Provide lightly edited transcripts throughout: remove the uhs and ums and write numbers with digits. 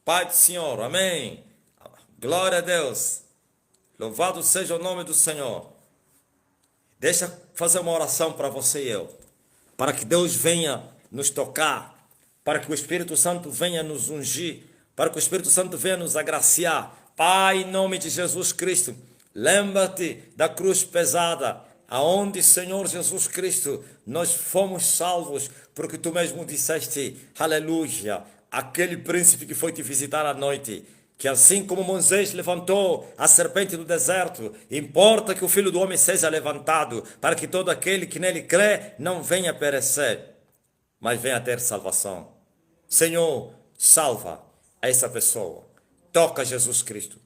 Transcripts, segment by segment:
Pai do Senhor, amém. Glória a Deus. Louvado seja o nome do Senhor. Deixa eu fazer uma oração para você e eu. Para que Deus venha nos tocar. Para que o Espírito Santo venha nos ungir. Para que o Espírito Santo venha nos agraciar. Pai, em nome de Jesus Cristo, lembra-te da cruz pesada, aonde, Senhor Jesus Cristo, nós fomos salvos, porque tu mesmo disseste, aleluia, aquele príncipe que foi te visitar à noite, que assim como Moisés levantou a serpente no deserto, importa que o Filho do Homem seja levantado, para que todo aquele que nele crê não venha perecer, mas venha ter salvação. Senhor, salva essa pessoa. Toca, Jesus Cristo,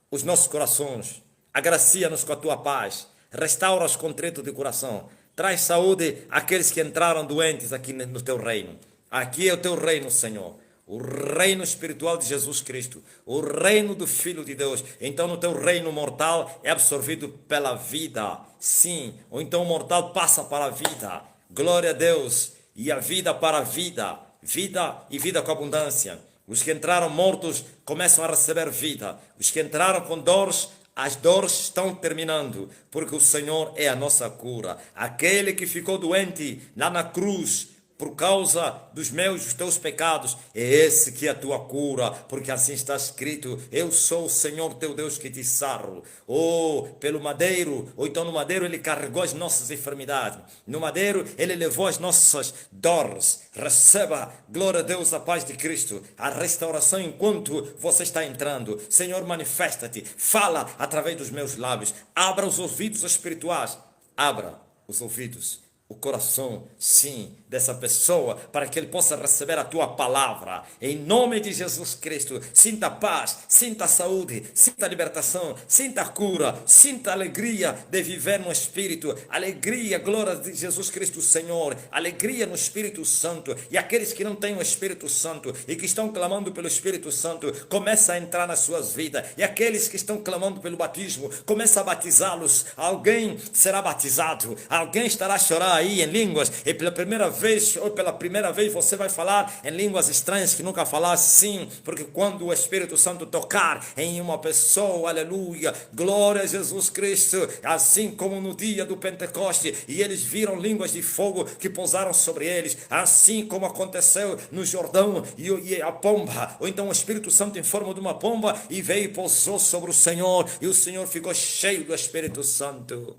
os nossos corações, agracia-nos com a tua paz, restaura os contritos de coração, traz saúde àqueles que entraram doentes aqui no teu reino. Aqui é o teu reino, Senhor, o reino espiritual de Jesus Cristo, o reino do Filho de Deus. Então no teu reino mortal é absorvido pela vida, sim, ou então o mortal passa para a vida. Glória a Deus, e a vida para a vida, vida e vida com abundância. Os que entraram mortos começam a receber vida. Os que entraram com dores, as dores estão terminando, porque o Senhor é a nossa cura. Aquele que ficou doente lá na cruz, por causa dos teus pecados, é esse que é a tua cura, porque assim está escrito, eu sou o Senhor teu Deus que te saro. Ou pelo madeiro, ou então no madeiro ele carregou as nossas enfermidades, no madeiro ele levou as nossas dores. Receba, glória a Deus, a paz de Cristo, a restauração enquanto você está entrando. Senhor, manifesta-te, fala através dos meus lábios, abra os ouvidos espirituais, abra os ouvidos, o coração, sim, dessa pessoa, para que ele possa receber a tua palavra, em nome de Jesus Cristo. Sinta paz, sinta saúde, sinta libertação, sinta cura, sinta alegria de viver no Espírito, alegria, glória de Jesus Cristo, Senhor, alegria no Espírito Santo. E aqueles que não têm o Espírito Santo e que estão clamando pelo Espírito Santo, começa a entrar nas suas vidas. E aqueles que estão clamando pelo batismo, começa a batizá-los. Alguém será batizado, alguém estará a chorar aí em línguas, e pela primeira vez você vai falar em línguas estranhas que nunca falaste, sim, porque quando o Espírito Santo tocar em uma pessoa, aleluia, glória a Jesus Cristo, assim como no dia do Pentecoste, e eles viram línguas de fogo que pousaram sobre eles, assim como aconteceu no Jordão, e a pomba, ou então o Espírito Santo em forma de uma pomba, e veio e pousou sobre o Senhor, e o Senhor ficou cheio do Espírito Santo.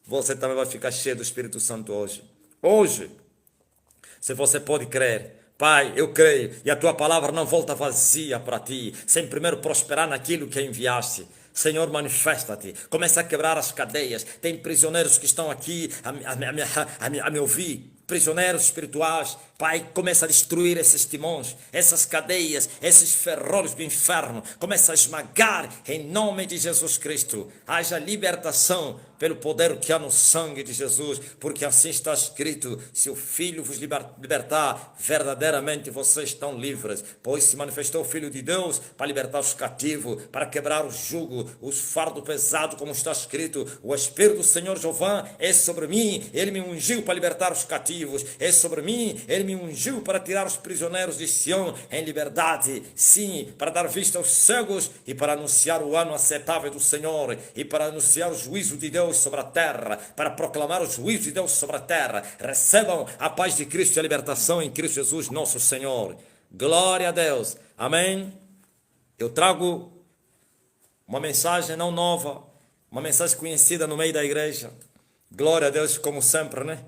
Você também vai ficar cheio do Espírito Santo hoje. Hoje, se você pode crer, Pai, eu creio, e a tua palavra não volta vazia para ti, sem primeiro prosperar naquilo que enviaste. Senhor, manifesta-te, começa a quebrar as cadeias. Tem prisioneiros que estão aqui a me ouvir, prisioneiros espirituais. Pai, começa a destruir esses timões, essas cadeias, esses ferrolhos do inferno. Começa a esmagar em nome de Jesus Cristo. Haja libertação pelo poder que há no sangue de Jesus, porque assim está escrito, se o Filho vos libertar, verdadeiramente vocês estão livres, pois se manifestou o Filho de Deus para libertar os cativos, para quebrar o jugo, os fardos pesados, como está escrito, o Espírito do Senhor Jeová é sobre mim, ele me ungiu para libertar os cativos, é sobre mim, ele me ungiu para tirar os prisioneiros de Sião em liberdade, sim, para dar vista aos cegos e para anunciar o ano aceitável do Senhor e para anunciar o juízo de Deus sobre a terra, para proclamar o juízo de Deus sobre a terra. Recebam a paz de Cristo e a libertação em Cristo Jesus nosso Senhor. Glória a Deus, amém. Eu trago uma mensagem não nova, uma mensagem conhecida no meio da igreja. Glória a Deus, como sempre, né?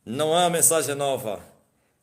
Não há mensagem nova.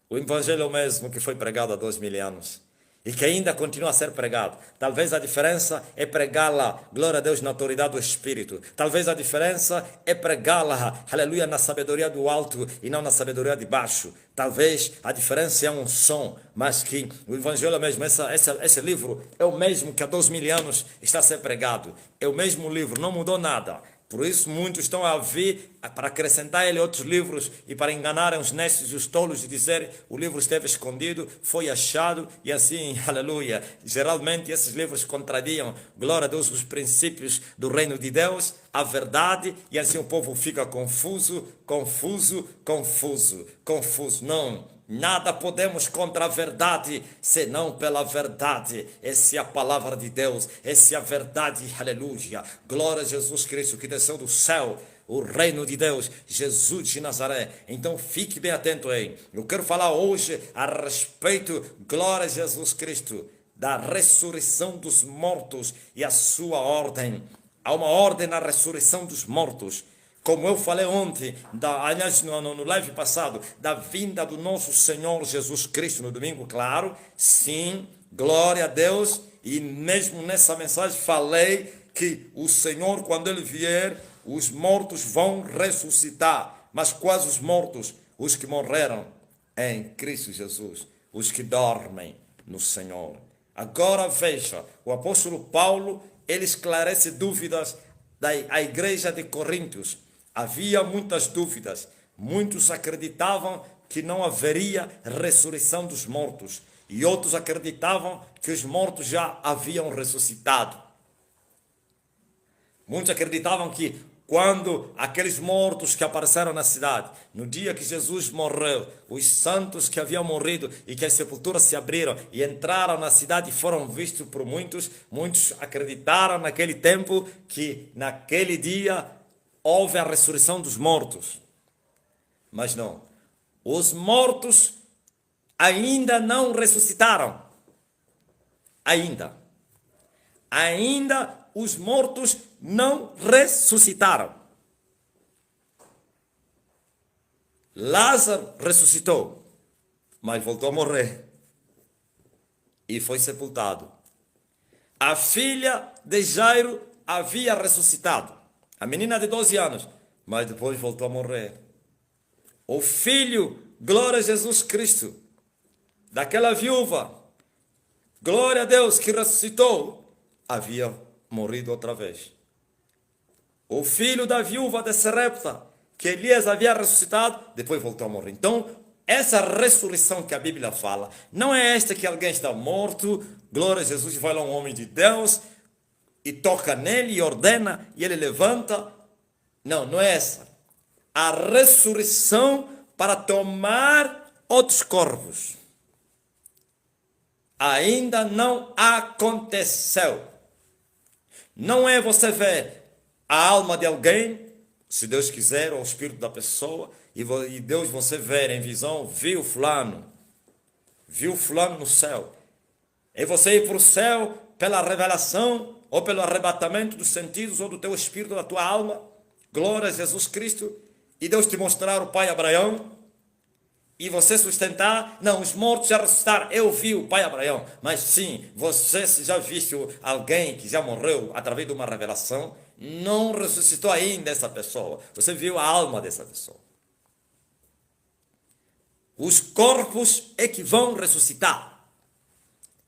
O evangelho é o mesmo que foi pregado há 2000 anos e que ainda continua a ser pregado. Talvez a diferença é pregá-la, glória a Deus, na autoridade do Espírito. Talvez a diferença é pregá-la, aleluia, na sabedoria do alto e não na sabedoria de baixo. Talvez a diferença é um som, mas que o evangelho é o mesmo. Esse livro é o mesmo que há 2000 anos está a ser pregado. É o mesmo livro, não mudou nada. Por isso muitos estão a vir para acrescentar ele outros livros e para enganarem os necios e os tolos e dizer o livro esteve escondido, foi achado e assim, aleluia. Geralmente esses livros contrariam, glória a Deus, os princípios do reino de Deus, a verdade, e assim o povo fica confuso. Não, Nada podemos contra a verdade, senão pela verdade. Essa é a palavra de Deus, essa é a verdade, aleluia. Glória a Jesus Cristo, que desceu do céu, o reino de Deus, Jesus de Nazaré. Então fique bem atento aí. Eu quero falar hoje a respeito, glória a Jesus Cristo, da ressurreição dos mortos e a sua ordem. Há uma ordem na ressurreição dos mortos. Como eu falei ontem, aliás, no live passado, da vinda do nosso Senhor Jesus Cristo no domingo, claro, sim, glória a Deus, e mesmo nessa mensagem falei que o Senhor, quando Ele vier, os mortos vão ressuscitar. Mas quais os mortos? Os que morreram em Cristo Jesus, os que dormem no Senhor. Agora veja, o apóstolo Paulo, ele esclarece dúvidas da igreja de Coríntios. Havia muitas dúvidas. Muitos acreditavam que não haveria ressurreição dos mortos. E outros acreditavam que os mortos já haviam ressuscitado. Muitos acreditavam que quando aqueles mortos que apareceram na cidade, no dia que Jesus morreu, os santos que haviam morrido e que as sepulturas se abriram e entraram na cidade e foram vistos por muitos, muitos acreditaram naquele tempo que naquele dia houve a ressurreição dos mortos. Mas não. Os mortos ainda não ressuscitaram. Ainda os mortos não ressuscitaram. Lázaro ressuscitou, mas voltou a morrer e foi sepultado. A filha de Jairo havia ressuscitado. A menina de 12 anos, mas depois voltou a morrer. O filho, glória a Jesus Cristo, daquela viúva, glória a Deus, que ressuscitou, havia morrido outra vez. O filho da viúva de Sarepta, que Elias havia ressuscitado, depois voltou a morrer. Então, essa ressurreição que a Bíblia fala, não é esta que alguém está morto, glória a Jesus, vai lá um homem de Deus, e toca nele e ordena, e ele levanta. Não, não é essa. A ressurreição para tomar outros corpos ainda não aconteceu. Não é você ver a alma de alguém, se Deus quiser, ou o espírito da pessoa, e Deus você ver em visão, viu fulano no céu. E você ir para o céu pela revelação, ou pelo arrebatamento dos sentidos, ou do teu espírito, da tua alma, glória a Jesus Cristo, e Deus te mostrar o pai Abraão, e você sustentar, não, os mortos já ressuscitaram, eu vi o pai Abraão, mas sim, você já viu alguém que já morreu através de uma revelação, não ressuscitou ainda essa pessoa, você viu a alma dessa pessoa. Os corpos é que vão ressuscitar,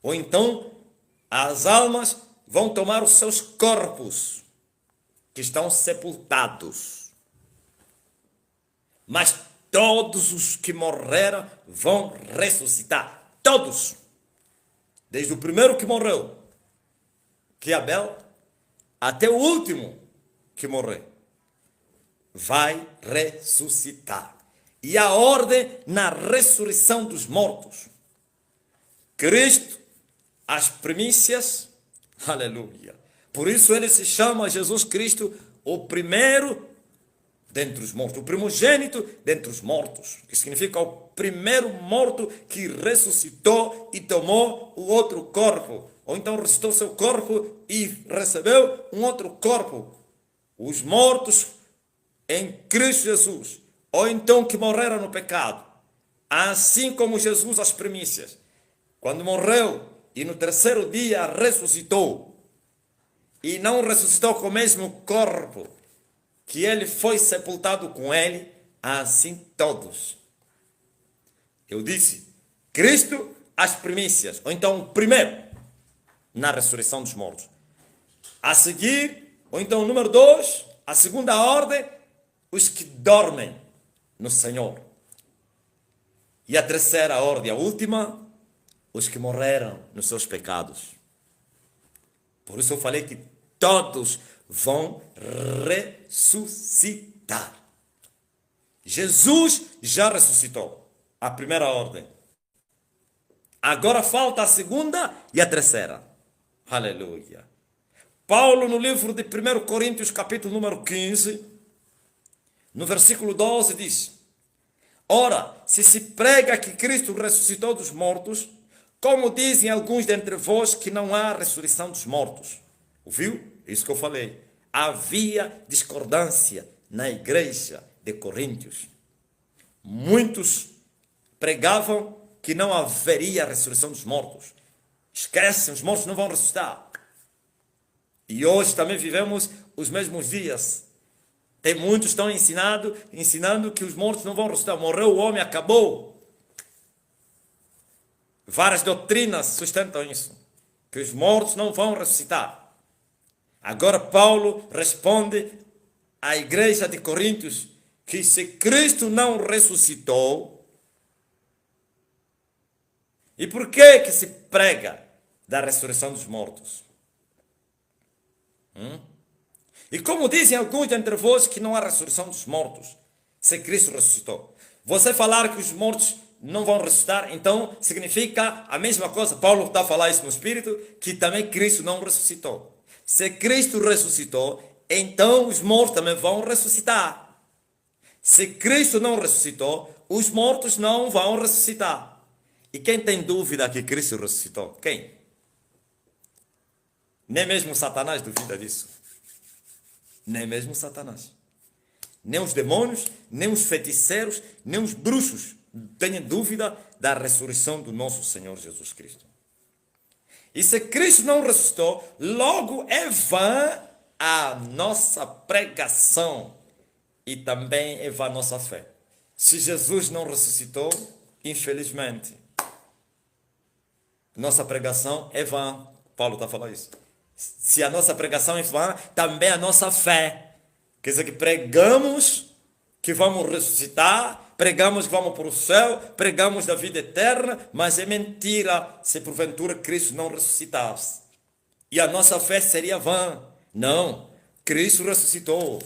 ou então as almas vão tomar os seus corpos, que estão sepultados. Mas todos os que morreram vão ressuscitar. Todos. Desde o primeiro que morreu, que é Abel, até o último que morreu, vai ressuscitar. E a ordem na ressurreição dos mortos. Cristo, as primícias, aleluia. Por isso ele se chama Jesus Cristo o primeiro dentre os mortos, o primogênito dentre os mortos, que significa o primeiro morto que ressuscitou e tomou o outro corpo, ou então ressuscitou seu corpo e recebeu um outro corpo. Os mortos em Cristo Jesus, ou então que morreram no pecado, assim como Jesus as primícias, quando morreu e no terceiro dia ressuscitou, e não ressuscitou com o mesmo corpo que ele foi sepultado com ele, assim todos. Eu disse, Cristo as primícias, ou então o primeiro na ressurreição dos mortos. A seguir, ou então número 2, a segunda ordem, os que dormem no Senhor. E a terceira ordem, a última, os que morreram nos seus pecados. Por isso eu falei que todos vão ressuscitar. Jesus já ressuscitou. A primeira ordem. Agora falta a segunda e a terceira. Aleluia. Paulo, no livro de 1 Coríntios, capítulo número 15, no versículo 12, diz: Ora, se prega que Cristo ressuscitou dos mortos, como dizem alguns dentre vós que não há ressurreição dos mortos. Ouviu? Isso que eu falei. Havia discordância na igreja de Coríntios. Muitos pregavam que não haveria ressurreição dos mortos. Esquecem, os mortos não vão ressuscitar. E hoje também vivemos os mesmos dias. Tem muitos que estão ensinando que os mortos não vão ressuscitar. Morreu o homem, acabou. Várias doutrinas sustentam isso. Que os mortos não vão ressuscitar. Agora Paulo responde à igreja de Coríntios que se Cristo não ressuscitou, e por que se prega da ressurreição dos mortos? E como dizem alguns entre vós que não há ressurreição dos mortos, se Cristo ressuscitou. Você falar que os mortos não vão ressuscitar, então significa a mesma coisa. Paulo está a falar isso no Espírito, que também Cristo não ressuscitou. Se Cristo ressuscitou, então os mortos também vão ressuscitar. Se Cristo não ressuscitou, os mortos não vão ressuscitar. E quem tem dúvida que Cristo ressuscitou? Quem? Nem mesmo Satanás duvida disso. Nem mesmo Satanás. Nem os demônios, nem os feiticeiros, nem os bruxos têm dúvida da ressurreição do nosso Senhor Jesus Cristo. E se Cristo não ressuscitou, logo é vã a nossa pregação e também é vã a nossa fé. Se Jesus não ressuscitou, infelizmente, nossa pregação é vã. Paulo está falando isso. Se a nossa pregação é vã, também a nossa fé. Quer dizer que pregamos que vamos ressuscitar, pregamos que vamos para o céu, pregamos da vida eterna, mas é mentira se porventura Cristo não ressuscitasse. E a nossa fé seria vã. Não, Cristo ressuscitou.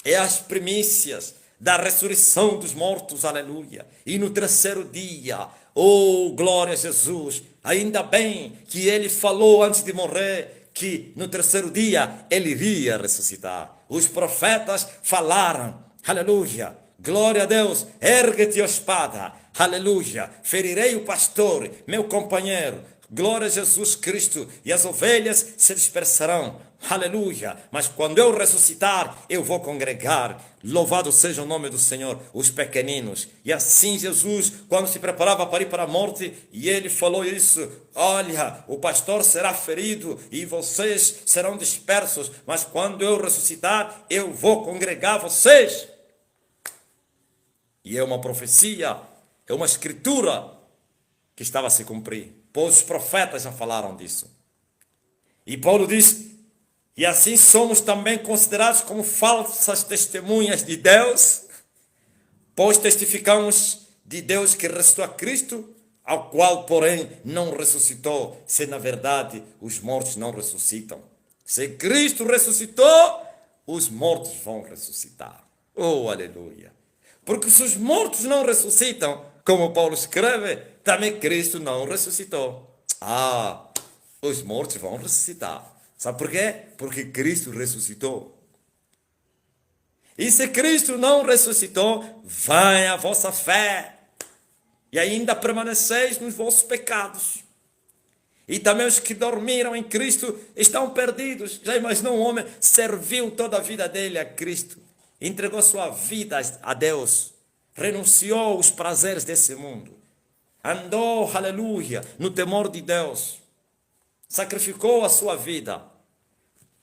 É as primícias da ressurreição dos mortos, aleluia. E no terceiro dia, oh, glória a Jesus, ainda bem que ele falou antes de morrer, que no terceiro dia ele iria ressuscitar. Os profetas falaram, aleluia, glória a Deus, ergue-te, ó espada, aleluia, ferirei o pastor, meu companheiro, glória a Jesus Cristo, e as ovelhas se dispersarão, aleluia, mas quando eu ressuscitar, eu vou congregar, louvado seja o nome do Senhor, os pequeninos. E assim Jesus, quando se preparava para ir para a morte, e ele falou isso, olha, o pastor será ferido, e vocês serão dispersos, mas quando eu ressuscitar, eu vou congregar vocês. E é uma profecia, é uma escritura que estava a se cumprir, pois os profetas já falaram disso. E Paulo diz, e assim somos também considerados como falsas testemunhas de Deus, pois testificamos de Deus que ressuscitou a Cristo, ao qual, porém, não ressuscitou, se na verdade os mortos não ressuscitam. Se Cristo ressuscitou, os mortos vão ressuscitar. Oh, aleluia! Porque se os mortos não ressuscitam, como Paulo escreve, também Cristo não ressuscitou. Ah, os mortos vão ressuscitar. Sabe por quê? Porque Cristo ressuscitou. E se Cristo não ressuscitou, vai a vossa fé. E ainda permaneceis nos vossos pecados. E também os que dormiram em Cristo estão perdidos. Já imaginou um homem serviu toda a vida dele a Cristo, entregou sua vida a Deus, renunciou aos prazeres desse mundo, andou, aleluia, no temor de Deus, sacrificou a sua vida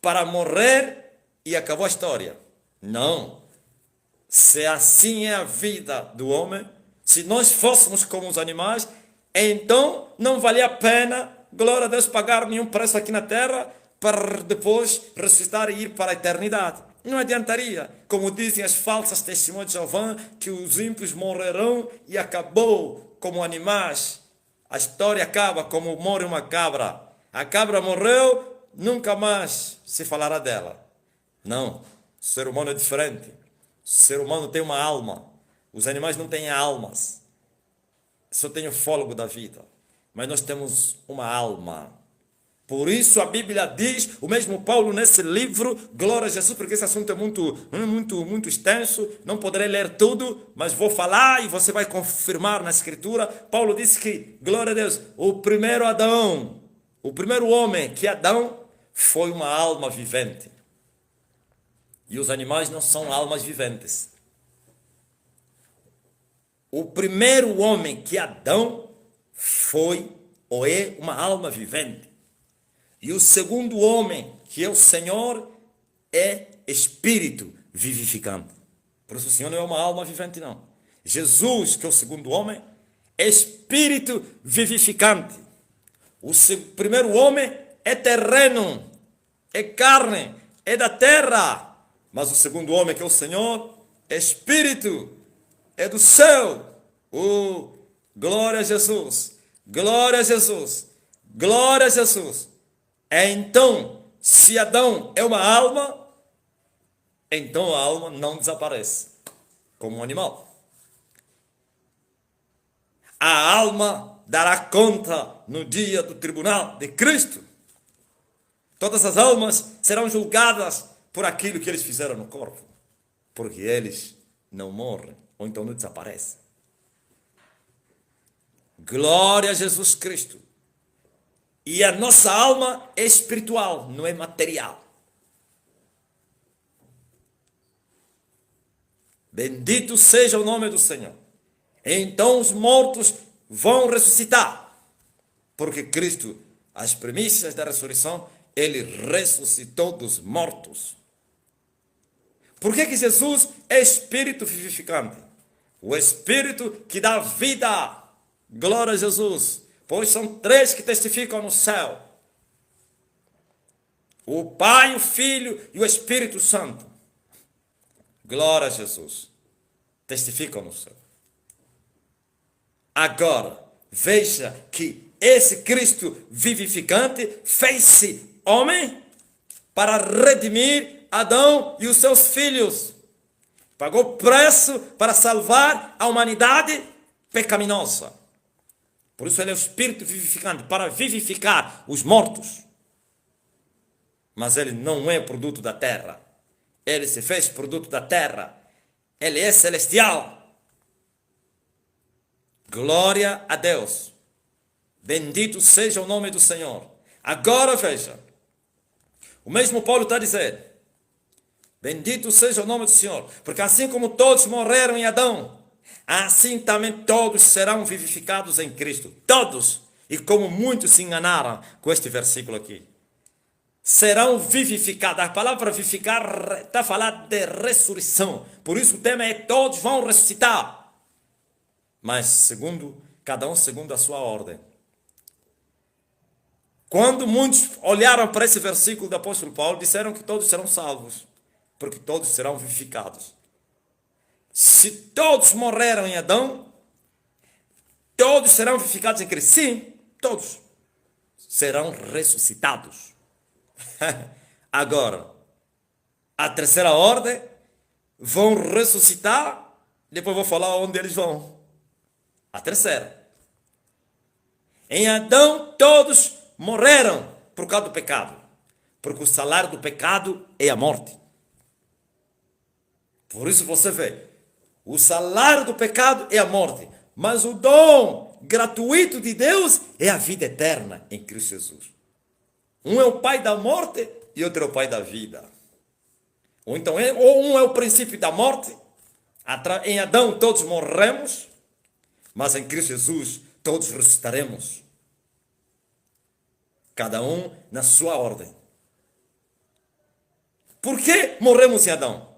para morrer e acabou a história. Não. Se assim é a vida do homem, se nós fôssemos como os animais, então não valia a pena, glória a Deus, pagar nenhum preço aqui na terra para depois ressuscitar e ir para a eternidade. Não adiantaria, como dizem as falsas testemunhas de Jeová, que os ímpios morrerão e acabou como animais. A história acaba como morre uma cabra. A cabra morreu, nunca mais se falará dela. Não, o ser humano é diferente. O ser humano tem uma alma. Os animais não têm almas. só tem o fôlego da vida, mas nós temos uma alma. Por isso a Bíblia diz, o mesmo Paulo nesse livro, glória a Jesus, porque esse assunto é muito extenso, não poderei ler tudo, mas vou falar e você vai confirmar na Escritura. Paulo disse que, glória a Deus, o primeiro Adão, o primeiro homem, que é Adão, foi uma alma vivente. E os animais não são almas viventes. O primeiro homem, que é Adão, foi ou é uma alma vivente. E o segundo homem, que é o Senhor, é espírito vivificante. Por isso o Senhor não é uma alma vivente, não. Jesus, que é o segundo homem, é espírito vivificante. O primeiro homem é terreno, é carne, é da terra. Mas o segundo homem, que é o Senhor, é espírito, é do céu. Glória a Jesus, glória a Jesus, glória a Jesus. Então, se Adão é uma alma, então a alma não desaparece como um animal. A alma dará conta no dia do tribunal de Cristo. Todas as almas serão julgadas por aquilo que eles fizeram no corpo, porque eles não morrem, ou então não desaparecem. Glória a Jesus Cristo. E a nossa alma é espiritual, não é material. Bendito seja o nome do Senhor. Então os mortos vão ressuscitar, porque Cristo, as premissas da ressurreição, ele ressuscitou dos mortos. Por que Jesus é espírito vivificante? O espírito que dá vida. Glória a Jesus. Pois são três que testificam no céu: o Pai, o Filho e o Espírito Santo. Glória a Jesus. Testificam no céu. Agora, veja que esse Cristo vivificante fez-se homem para redimir Adão e os seus filhos. Pagou preço para salvar a humanidade pecaminosa. Por isso ele é o espírito vivificante, para vivificar os mortos. Mas ele não é produto da terra. Ele se fez produto da terra. Ele é celestial. Glória a Deus. Bendito seja o nome do Senhor. Agora veja. O mesmo Paulo está dizendo: bendito seja o nome do Senhor. Porque assim como todos morreram em Adão, assim também todos serão vivificados em Cristo. Todos. E como muitos se enganaram com este versículo aqui. Serão vivificados. A palavra vivificar está a falar de ressurreição. Por isso o tema é: todos vão ressuscitar. Mas segundo, cada um segundo a sua ordem. Quando muitos olharam para esse versículo do apóstolo Paulo, disseram que todos serão salvos, porque todos serão vivificados. Se todos morreram em Adão, todos serão vivificados em Cristo. Sim, todos serão ressuscitados. Agora, a terceira ordem, vão ressuscitar, depois vou falar onde eles vão. A terceira. Em Adão todos morreram por causa do pecado, porque o salário do pecado é a morte. Por isso você vê, o salário do pecado é a morte, mas o dom gratuito de Deus é a vida eterna em Cristo Jesus. Um é o pai da morte e outro é o pai da vida. Ou então, ou um é o princípio da morte. Em Adão todos morremos, mas em Cristo Jesus todos ressuscitaremos. Cada um na sua ordem. Por que morremos em Adão?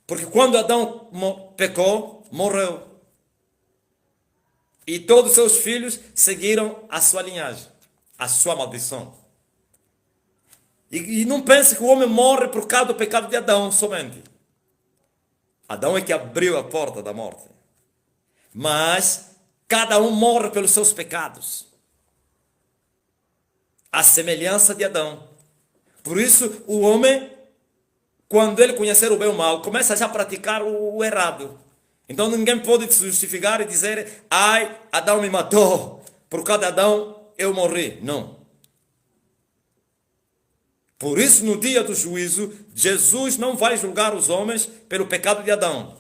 Porque quando Adão pecou, morreu. E todos os seus filhos seguiram a sua linhagem, a sua maldição. E não pense que o homem morre por causa do pecado de Adão somente. Adão é que abriu a porta da morte. Mas cada um morre pelos seus pecados. A semelhança de Adão. Por isso, o homem, quando ele conhecer o bem e o mal, começa já a praticar o errado. Então ninguém pode se justificar e dizer, ai, Adão me matou, por causa de Adão eu morri. Não. Por isso, no dia do juízo, Jesus não vai julgar os homens pelo pecado de Adão,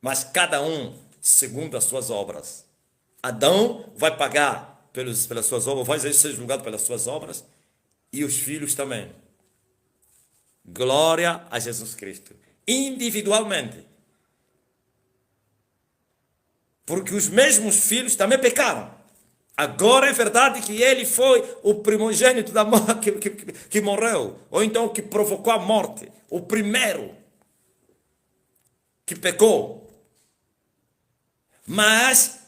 mas cada um segundo as suas obras. Adão vai pagar pelas suas obras, vai ser julgado pelas suas obras, e os filhos também. Glória a Jesus Cristo. Individualmente. Porque os mesmos filhos também pecaram. Agora é verdade que ele foi o primogênito da morte que morreu, ou então que provocou a morte, o primeiro que pecou. Mas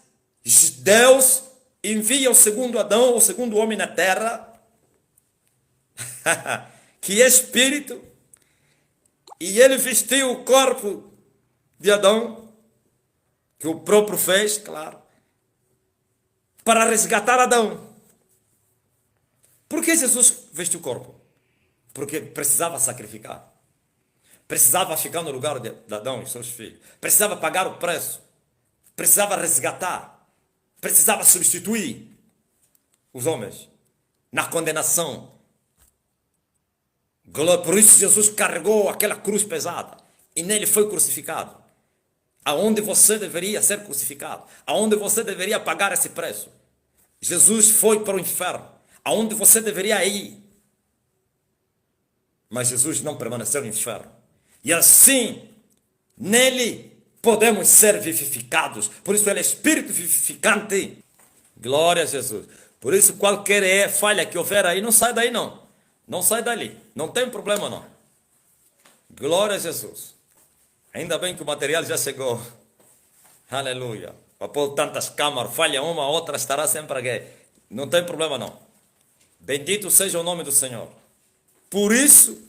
Deus envia o segundo Adão, o segundo homem na terra, que é espírito, e ele vestiu o corpo de Adão, que o próprio fez, claro, para resgatar Adão. Por que Jesus vestiu o corpo? Porque precisava sacrificar. Precisava ficar no lugar de Adão e seus filhos. Precisava pagar o preço. Precisava resgatar. Precisava substituir os homens na condenação. Por isso Jesus carregou aquela cruz pesada e nele foi crucificado. Aonde você deveria ser crucificado, aonde você deveria pagar esse preço. Jesus foi para o inferno, aonde você deveria ir. Mas Jesus não permaneceu no inferno. E assim, nele podemos ser vivificados. Por isso ele é espírito vivificante. Glória a Jesus. Por isso qualquer falha que houver aí, não sai daí não. Não sai dali. Não tem problema não. Glória a Jesus. Ainda bem que o material já chegou. Aleluia. Para pôr tantas câmaras, falha uma, outra estará sempre aqui. Não tem problema não. Bendito seja o nome do Senhor. Por isso,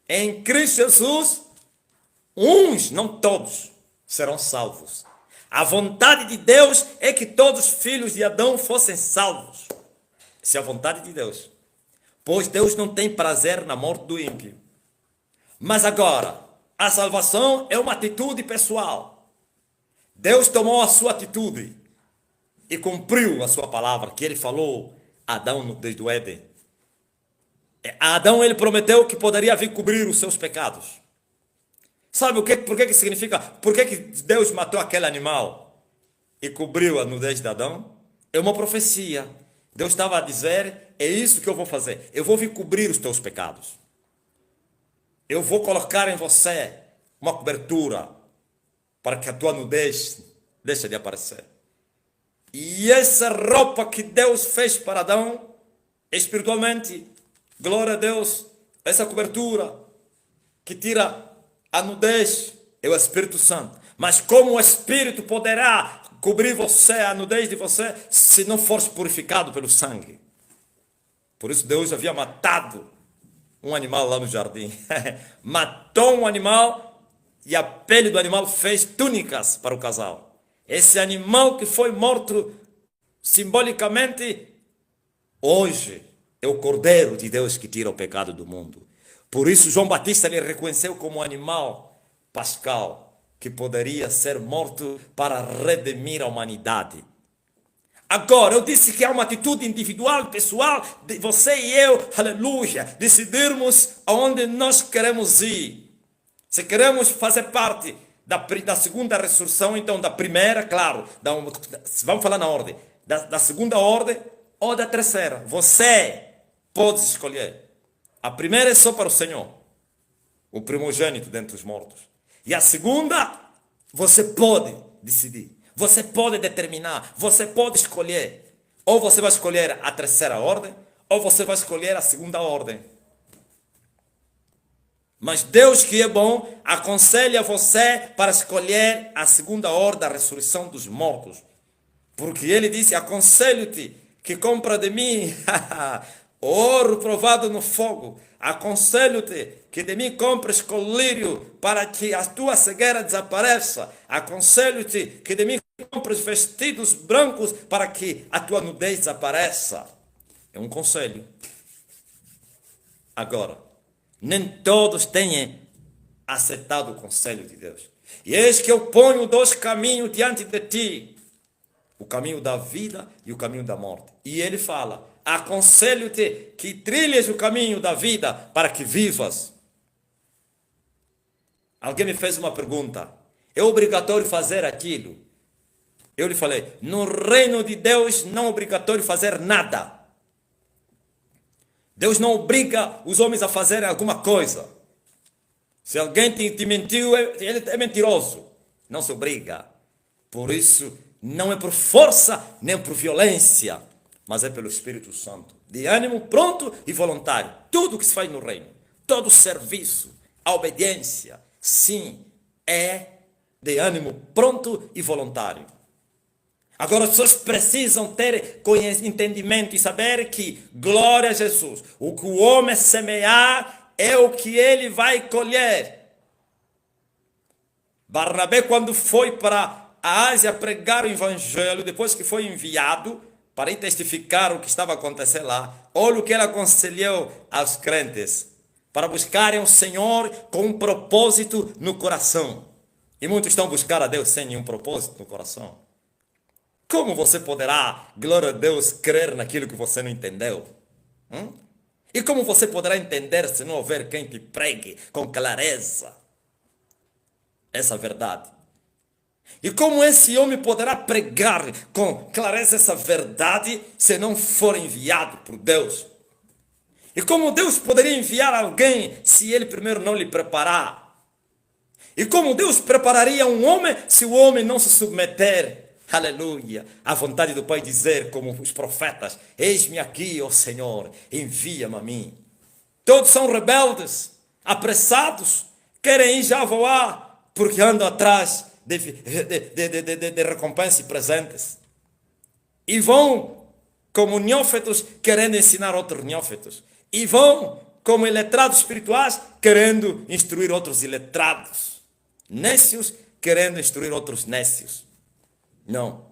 em Cristo Jesus, uns, não todos, serão salvos. A vontade de Deus é que todos os filhos de Adão fossem salvos. Essa é a vontade de Deus. Pois Deus não tem prazer na morte do ímpio. Mas agora, a salvação é uma atitude pessoal. Deus tomou a sua atitude e cumpriu a sua palavra, que ele falou a Adão desde o Éden. A Adão ele prometeu que poderia vir cobrir os seus pecados. Sabe por que significa? Por que Deus matou aquele animal e cobriu a nudez de Adão? É uma profecia. Deus estava a dizer, é isso que eu vou fazer. Eu vou vir cobrir os teus pecados. Eu vou colocar em você uma cobertura para que a tua nudez deixe de aparecer. E essa roupa que Deus fez para Adão, espiritualmente, glória a Deus, essa cobertura que tira a nudez é o Espírito Santo. Mas como o Espírito poderá cobrir você, a nudez de você, se não fores purificado pelo sangue? Por isso Deus havia matado um animal lá no jardim. Matou um animal e a pele do animal fez túnicas para o casal. Esse animal que foi morto simbolicamente, hoje é o Cordeiro de Deus que tira o pecado do mundo. Por isso João Batista lhe reconheceu como animal pascal que poderia ser morto para redimir a humanidade. Agora, eu disse que há uma atitude individual, pessoal, de você e eu, aleluia, decidirmos aonde nós queremos ir. Se queremos fazer parte da segunda ressurreição, então da primeira, claro, vamos falar na ordem, da segunda ordem ou da terceira. Você pode escolher. A primeira é só para o Senhor, o primogênito dentre os mortos. E a segunda, você pode decidir. Você pode determinar, você pode escolher. Ou você vai escolher a terceira ordem, ou você vai escolher a segunda ordem. Mas Deus, que é bom, aconselha você para escolher a segunda ordem, a ressurreição dos mortos. Porque ele disse, aconselho-te que compra de mim ouro provado no fogo. Aconselho-te que de mim compres colírio para que a tua cegueira desapareça. Aconselho-te que de mim compres vestidos brancos para que a tua nudez desapareça. É um conselho. Agora, nem todos têm aceitado o conselho de Deus. E eis que eu ponho dois caminhos diante de ti, o caminho da vida e o caminho da morte. E ele fala: aconselho-te que trilhes o caminho da vida para que vivas. Alguém me fez uma pergunta: é obrigatório fazer aquilo? Eu lhe falei: no reino de Deus não é obrigatório fazer nada. Deus não obriga os homens a fazerem alguma coisa. Se alguém te mentiu, ele é mentiroso. Não se obriga. Por isso, não é por força nem por violência, mas é pelo Espírito Santo. De ânimo pronto e voluntário. Tudo que se faz no reino, todo o serviço, a obediência, sim, é de ânimo pronto e voluntário. Agora as pessoas precisam ter entendimento e saber que, glória a Jesus, o que o homem semear é o que ele vai colher. Barnabé, quando foi para a Ásia pregar o evangelho, depois que foi enviado para ir testificar o que estava acontecendo lá, olha o que ele aconselhou aos crentes: para buscarem o Senhor com um propósito no coração. E muitos estão buscando a Deus sem nenhum propósito no coração. Como você poderá, glória a Deus, crer naquilo que você não entendeu? E como você poderá entender se não houver quem te pregue com clareza essa verdade? E como esse homem poderá pregar com clareza essa verdade se não for enviado por Deus? E como Deus poderia enviar alguém se ele primeiro não lhe preparar? E como Deus prepararia um homem se o homem não se submeter, aleluia, à vontade do Pai, dizer como os profetas: eis-me aqui, ó Senhor, envia-me a mim. Todos são rebeldes, apressados, querem ir já voar, porque andam atrás de recompensa e presentes. E vão como neófitos querendo ensinar outros neófitos. E vão como iletrados espirituais querendo instruir outros iletrados. Nécios querendo instruir outros nécios. Não.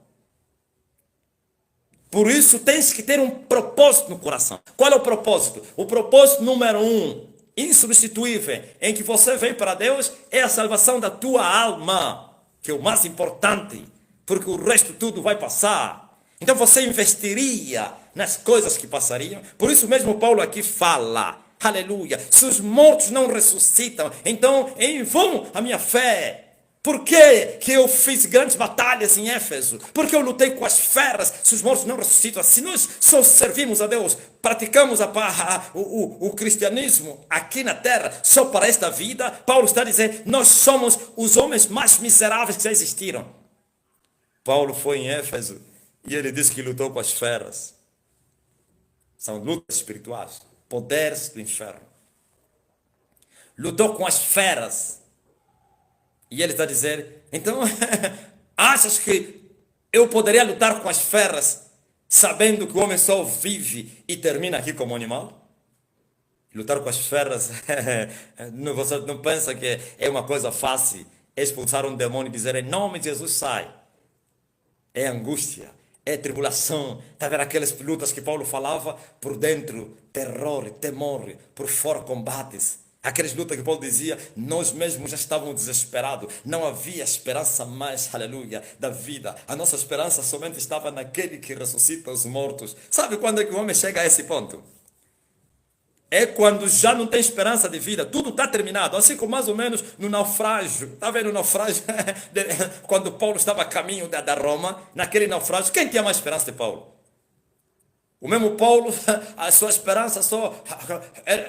Por isso tens que ter um propósito no coração. Qual é o propósito? O propósito número 1, insubstituível, em que você vem para Deus, é a salvação da tua alma, que é o mais importante, porque o resto tudo vai passar. Então você investiria nas coisas que passariam. Por isso mesmo Paulo aqui fala, aleluia, se os mortos não ressuscitam, então é em vão a minha fé. Por que eu fiz grandes batalhas em Éfeso? Porque eu lutei com as feras, se os mortos não ressuscitam. Se nós só servimos a Deus, praticamos o cristianismo aqui na terra, só para esta vida, Paulo está dizendo, nós somos os homens mais miseráveis que já existiram. Paulo foi em Éfeso e ele disse que lutou com as feras. São lutas espirituais, poderes do inferno. Lutou com as feras. E ele está a dizer, então, achas que eu poderia lutar com as feras, sabendo que o homem só vive e termina aqui como animal? Lutar com as feras, você não pensa que é uma coisa fácil, expulsar um demônio e dizer, em nome de Jesus sai. É angústia, é tribulação. Está vendo aquelas lutas que Paulo falava? Por dentro, terror, temor, por fora, combates. Aquelas lutas que Paulo dizia, nós mesmos já estávamos desesperados. Não havia esperança mais, aleluia, da vida. A nossa esperança somente estava naquele que ressuscita os mortos. Sabe quando é que o homem chega a esse ponto? É quando já não tem esperança de vida. Tudo está terminado. Assim como mais ou menos no naufrágio. Está vendo o naufrágio? Quando Paulo estava a caminho da Roma, naquele naufrágio, quem tinha mais esperança de Paulo? O mesmo Paulo, a sua esperança só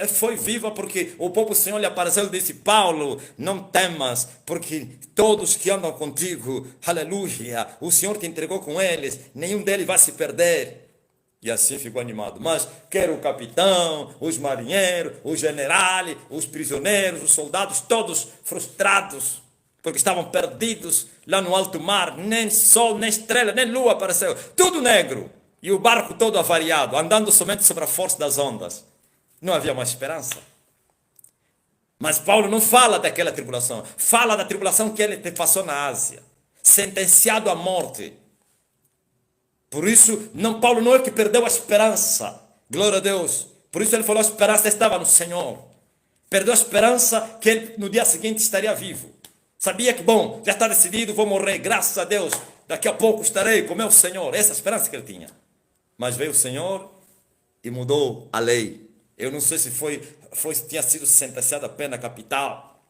foi viva porque o próprio Senhor lhe apareceu e disse, Paulo, não temas, porque todos que andam contigo, aleluia, o Senhor te entregou com eles, nenhum deles vai se perder. E assim ficou animado. Mas quer o capitão, os marinheiros, os generais, os prisioneiros, os soldados, todos frustrados, porque estavam perdidos lá no alto mar, nem sol, nem estrela, nem lua apareceu, tudo negro. E o barco todo avariado, andando somente sobre a força das ondas. Não havia mais esperança. Mas Paulo não fala daquela tribulação. Fala da tribulação que ele passou na Ásia. Sentenciado à morte. Por isso, Paulo não é que perdeu a esperança. Glória a Deus. Por isso ele falou, a esperança estava no Senhor. Perdeu a esperança que ele no dia seguinte estaria vivo. Sabia que, bom, já está decidido, vou morrer, graças a Deus, daqui a pouco estarei com meu Senhor. Essa é a esperança que ele tinha. Mas veio o Senhor e mudou a lei. Eu não sei se tinha sido sentenciada a pena capital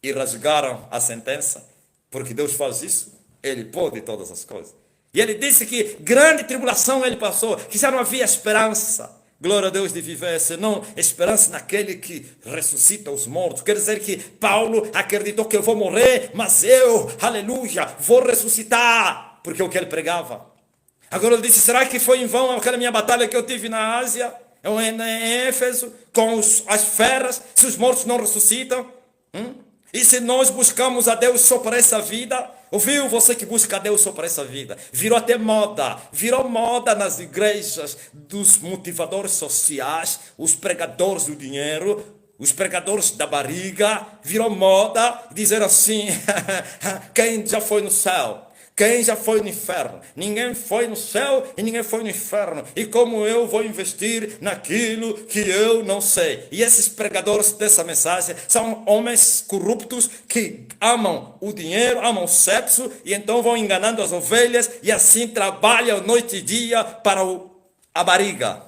e rasgaram a sentença, porque Deus faz isso, Ele pode todas as coisas. E Ele disse que grande tribulação Ele passou, que já não havia esperança. Glória a Deus de viver, senão esperança naquele que ressuscita os mortos. Quer dizer que Paulo acreditou que eu vou morrer, mas eu, aleluia, vou ressuscitar, porque é o que ele pregava. Agora ele disse, será que foi em vão aquela minha batalha que eu tive na Ásia, em Éfeso, com as feras, se os mortos não ressuscitam? E se nós buscamos a Deus só para essa vida? Ouviu você que busca a Deus só para essa vida? Virou até moda. Virou moda nas igrejas dos motivadores sociais, os pregadores do dinheiro, os pregadores da barriga. Virou moda dizer assim, quem já foi no céu? Quem já foi no inferno? Ninguém foi no céu e ninguém foi no inferno. E como eu vou investir naquilo que eu não sei? E esses pregadores dessa mensagem são homens corruptos que amam o dinheiro, amam o sexo e então vão enganando as ovelhas e assim trabalham noite e dia para a barriga.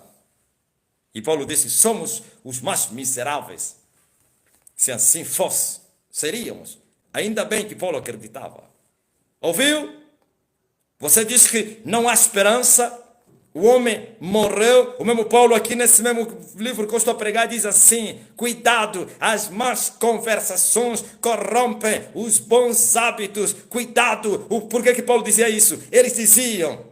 E Paulo disse, somos os mais miseráveis. Se assim fosse, seríamos. Ainda bem que Paulo acreditava. Ouviu? Você diz que não há esperança, o homem morreu. O mesmo Paulo aqui nesse mesmo livro que eu estou a pregar diz assim, cuidado, as más conversações corrompem os bons hábitos, cuidado. Por que Paulo dizia isso? Eles diziam,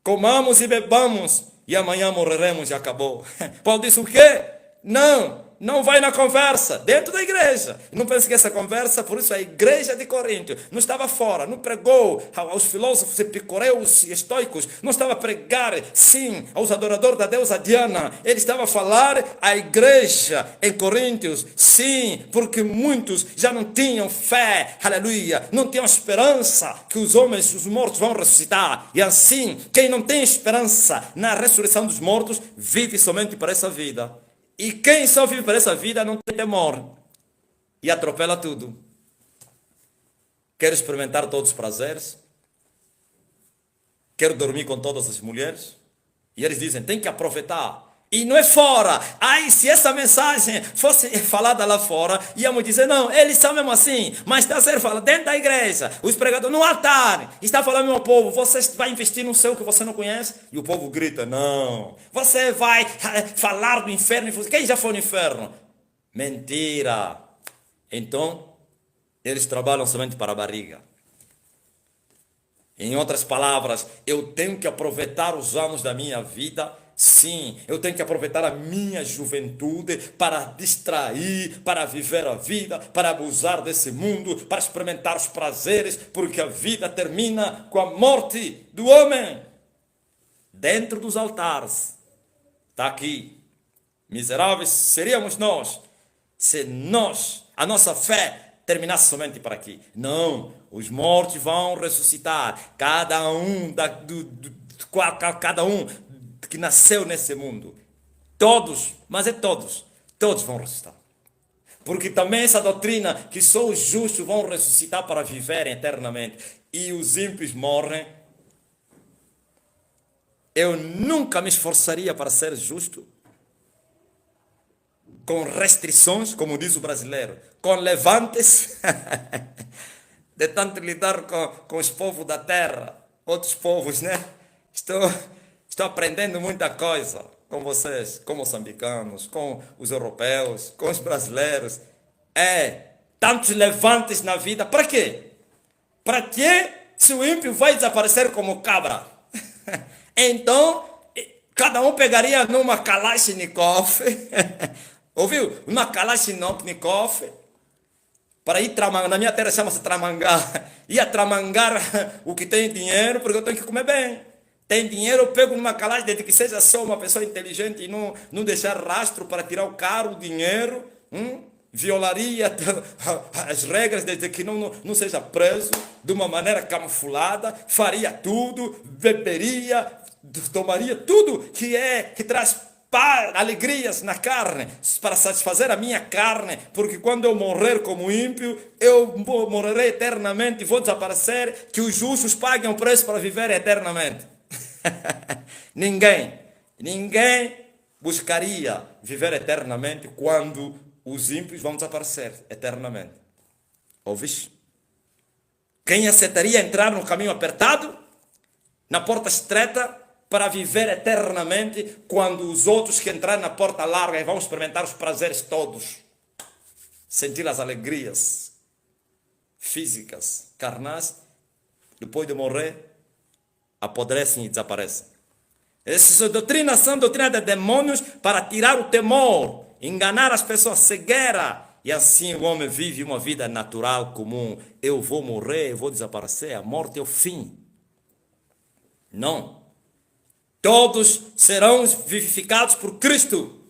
comamos e bebamos e amanhã morreremos e acabou. Paulo disse o quê? Não vai na conversa, dentro da igreja. Não pense que essa conversa, por isso a igreja de Corinto não estava fora, não pregou aos filósofos epicureus e estoicos, não estava a pregar, sim, aos adoradores da deusa Diana. Ele estava a falar à igreja em Coríntios, sim, porque muitos já não tinham fé, aleluia, não tinham esperança que os homens, os mortos vão ressuscitar. E assim, quem não tem esperança na ressurreição dos mortos, vive somente para essa vida. E quem só vive para essa vida não tem temor e atropela tudo. Quer experimentar todos os prazeres? Quer dormir com todas as mulheres? E eles dizem, tem que aproveitar. E não é fora. Ai, se essa mensagem fosse falada lá fora, íamos dizer, não, eles são mesmo assim. Mas está a ser falado dentro da igreja. Os pregadores no altar. Está falando ao povo, você vai investir no céu que você não conhece? E o povo grita, não. Você vai falar do inferno. Quem já foi no inferno? Mentira. Então, eles trabalham somente para a barriga. Em outras palavras, eu tenho que aproveitar os anos da minha vida. Sim, eu tenho que aproveitar a minha juventude para distrair, para viver a vida, para abusar desse mundo, para experimentar os prazeres, porque a vida termina com a morte do homem. Dentro dos altares, está aqui, miseráveis seríamos nós, se a nossa fé terminasse somente para aqui. Não, os mortos vão ressuscitar, cada um que nasceu nesse mundo, todos, mas é todos vão ressuscitar. Porque também essa doutrina que só os justos vão ressuscitar para viverem eternamente e os ímpios morrem. Eu nunca me esforçaria para ser justo, com restrições, como diz o brasileiro, com levantes, de tanto lidar com os povos da terra, outros povos, né? Estou aprendendo muita coisa com vocês, com moçambicanos, com os europeus, com os brasileiros. Tantos levantes na vida. Para quê? Para quê se o ímpio vai desaparecer como cabra? Então, cada um pegaria numa Kalashnikov, ouviu? Uma Kalashnikov, para ir tramangar. Na minha terra chama-se tramangar. Ia tramangar o que tem dinheiro, porque eu tenho que comer bem. Tem dinheiro, eu pego numa calagem, desde que seja só uma pessoa inteligente e não deixar rastro para tirar o carro, o dinheiro, violaria as regras, desde que não seja preso, de uma maneira camuflada, faria tudo, beberia, tomaria tudo que traz alegrias na carne, para satisfazer a minha carne, porque quando eu morrer como ímpio, eu morrerei eternamente e vou desaparecer, que os justos paguem o preço para viver eternamente. Ninguém buscaria viver eternamente quando os ímpios vão desaparecer eternamente. Ouvis? Quem aceitaria entrar no caminho apertado, na porta estreita, para viver eternamente, quando os outros que entrarem na porta larga vão experimentar os prazeres todos, sentir as alegrias físicas, carnais, depois de morrer, apodrecem e desaparecem. Essas doutrinas são doutrinas de demônios para tirar o temor, enganar as pessoas, cegueira. E assim o homem vive uma vida natural, comum. Eu vou morrer, eu vou desaparecer, a morte é o fim. Não. Todos serão vivificados por Cristo.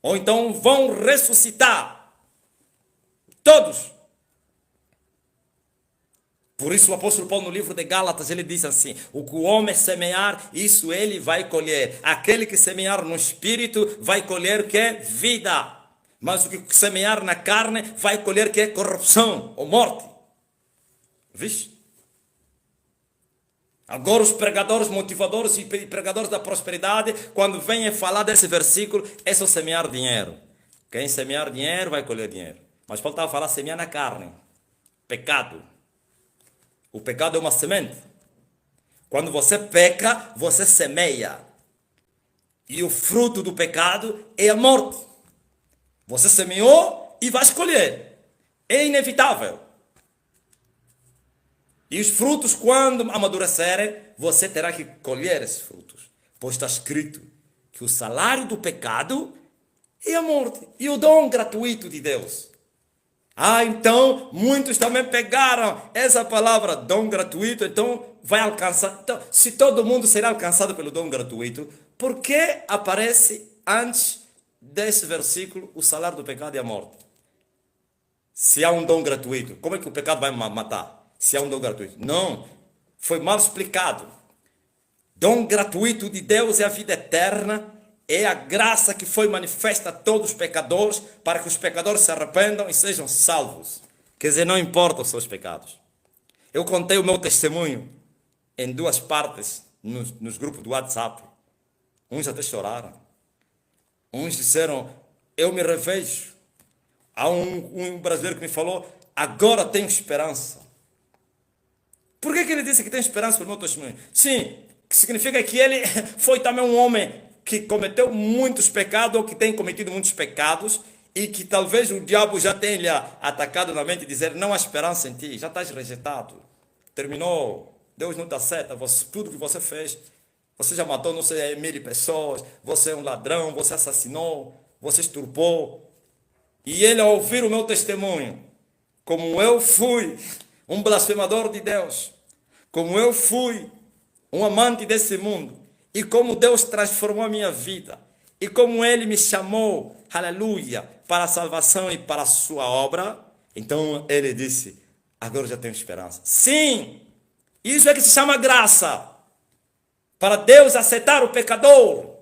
Ou então vão ressuscitar. Todos. Por isso o apóstolo Paulo no livro de Gálatas, ele diz assim: o que o homem semear, isso ele vai colher. Aquele que semear no espírito vai colher o que é vida. Mas o que semear na carne vai colher o que é corrupção ou morte. Vixe? Agora os pregadores motivadores e pregadores da prosperidade, quando vêm falar desse versículo, é só semear dinheiro. Quem semear dinheiro vai colher dinheiro. Mas Paulo estava a falar semear na carne. Pecado. O pecado é uma semente. Quando você peca, você semeia. E o fruto do pecado é a morte. Você semeou e vai escolher. É inevitável. E os frutos, quando amadurecerem, você terá que colher esses frutos. Pois está escrito que o salário do pecado é a morte. E o dom gratuito de Deus. Então, muitos também pegaram essa palavra, dom gratuito, então vai alcançar. Então, se todo mundo será alcançado pelo dom gratuito, por que aparece antes desse versículo o salário do pecado e a morte? Se há um dom gratuito, como é que o pecado vai matar? Se há um dom gratuito. Não, foi mal explicado. Dom gratuito de Deus é a vida eterna, é a graça que foi manifesta a todos os pecadores, para que os pecadores se arrependam e sejam salvos. Quer dizer, não importa os seus pecados. Eu contei o meu testemunho em duas partes, nos grupos do WhatsApp. Uns até choraram. Uns disseram, eu me revejo. Há um brasileiro que me falou, agora tenho esperança. Por que ele disse que tem esperança pelo meu testemunho? Sim, que significa que ele foi também um homem que cometeu muitos pecados, ou que tem cometido muitos pecados, e que talvez o diabo já tenha atacado na mente e dizer, não há esperança em ti, já estás rejeitado, terminou, Deus não te aceita, tudo que você fez, você já matou não sei 1000 pessoas, você é um ladrão, você assassinou, você estuprou. E ele, ao ouvir o meu testemunho, como eu fui um blasfemador de Deus, como eu fui um amante desse mundo, e como Deus transformou a minha vida, e como Ele me chamou, aleluia, para a salvação e para a sua obra, então ele disse, agora eu já tenho esperança. Sim, isso é que se chama graça, para Deus aceitar o pecador.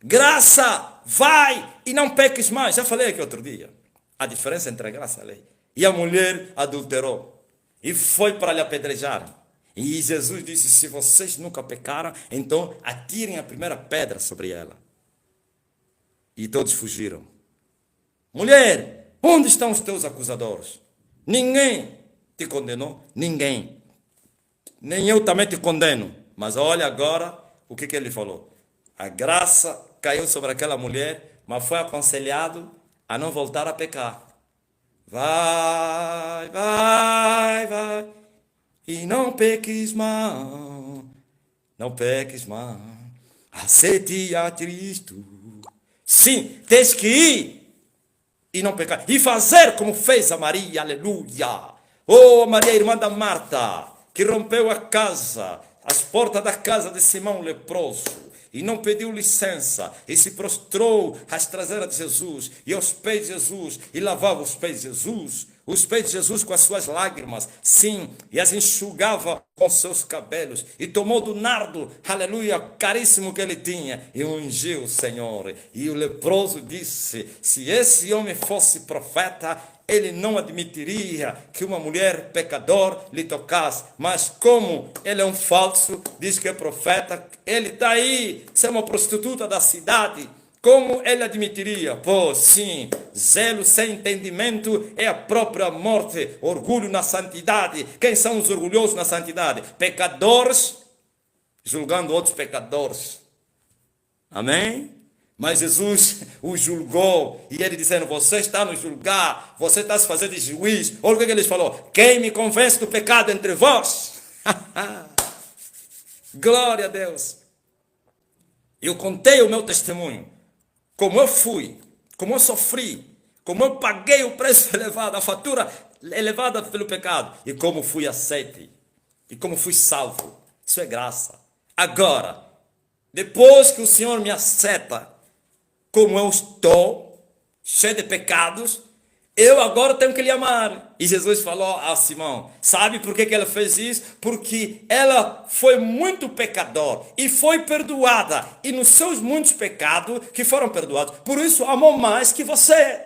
Graça, vai e não peques mais. Já falei aqui outro dia, a diferença entre a graça e a lei. E a mulher adulterou, e foi para lhe apedrejar. E Jesus disse, se vocês nunca pecaram, então atirem a primeira pedra sobre ela. E todos fugiram. Mulher, onde estão os teus acusadores? Ninguém te condenou? Ninguém. Nem eu também te condeno. Mas olha agora o que ele falou. A graça caiu sobre aquela mulher, mas foi aconselhado a não voltar a pecar. Vai, vai, vai. E não peques mais, não peques mais, aceite a Cristo. Sim, tens que ir e não pecar. E fazer como fez a Maria, aleluia. Oh, Maria, irmã da Marta, que rompeu a casa, as portas da casa de Simão leproso, e não pediu licença, e se prostrou às traseiras de Jesus, e aos pés de Jesus, e lavava os pés de Jesus. os pés de Jesus com as suas lágrimas, sim, e as enxugava com seus cabelos, e tomou do nardo, aleluia, caríssimo que ele tinha, e ungiu o Senhor. E o leproso disse: se esse homem fosse profeta, ele não admitiria que uma mulher pecador lhe tocasse, mas como ele é um falso, diz que é profeta, ele está aí, se é uma prostituta da cidade, como ele admitiria? Pois sim, zelo sem entendimento é a própria morte, orgulho na santidade. Quem são os orgulhosos na santidade? Pecadores, julgando outros pecadores. Amém? Mas Jesus o julgou, e ele dizendo: você está nos julgar, você está se fazendo de juiz. Olha o que ele falou: quem me convence do pecado entre vós? Glória a Deus. Eu contei o meu testemunho, como eu fui, como eu sofri, como eu paguei o preço elevado, a fatura elevada pelo pecado, e como fui aceite, e como fui salvo. Isso é graça. Agora, depois que o Senhor me aceita como eu estou, cheio de pecados, eu agora tenho que lhe amar. E Jesus falou a Simão: sabe por que ela fez isso? Porque ela foi muito pecador e foi perdoada. E nos seus muitos pecados que foram perdoados, por isso amou mais que você.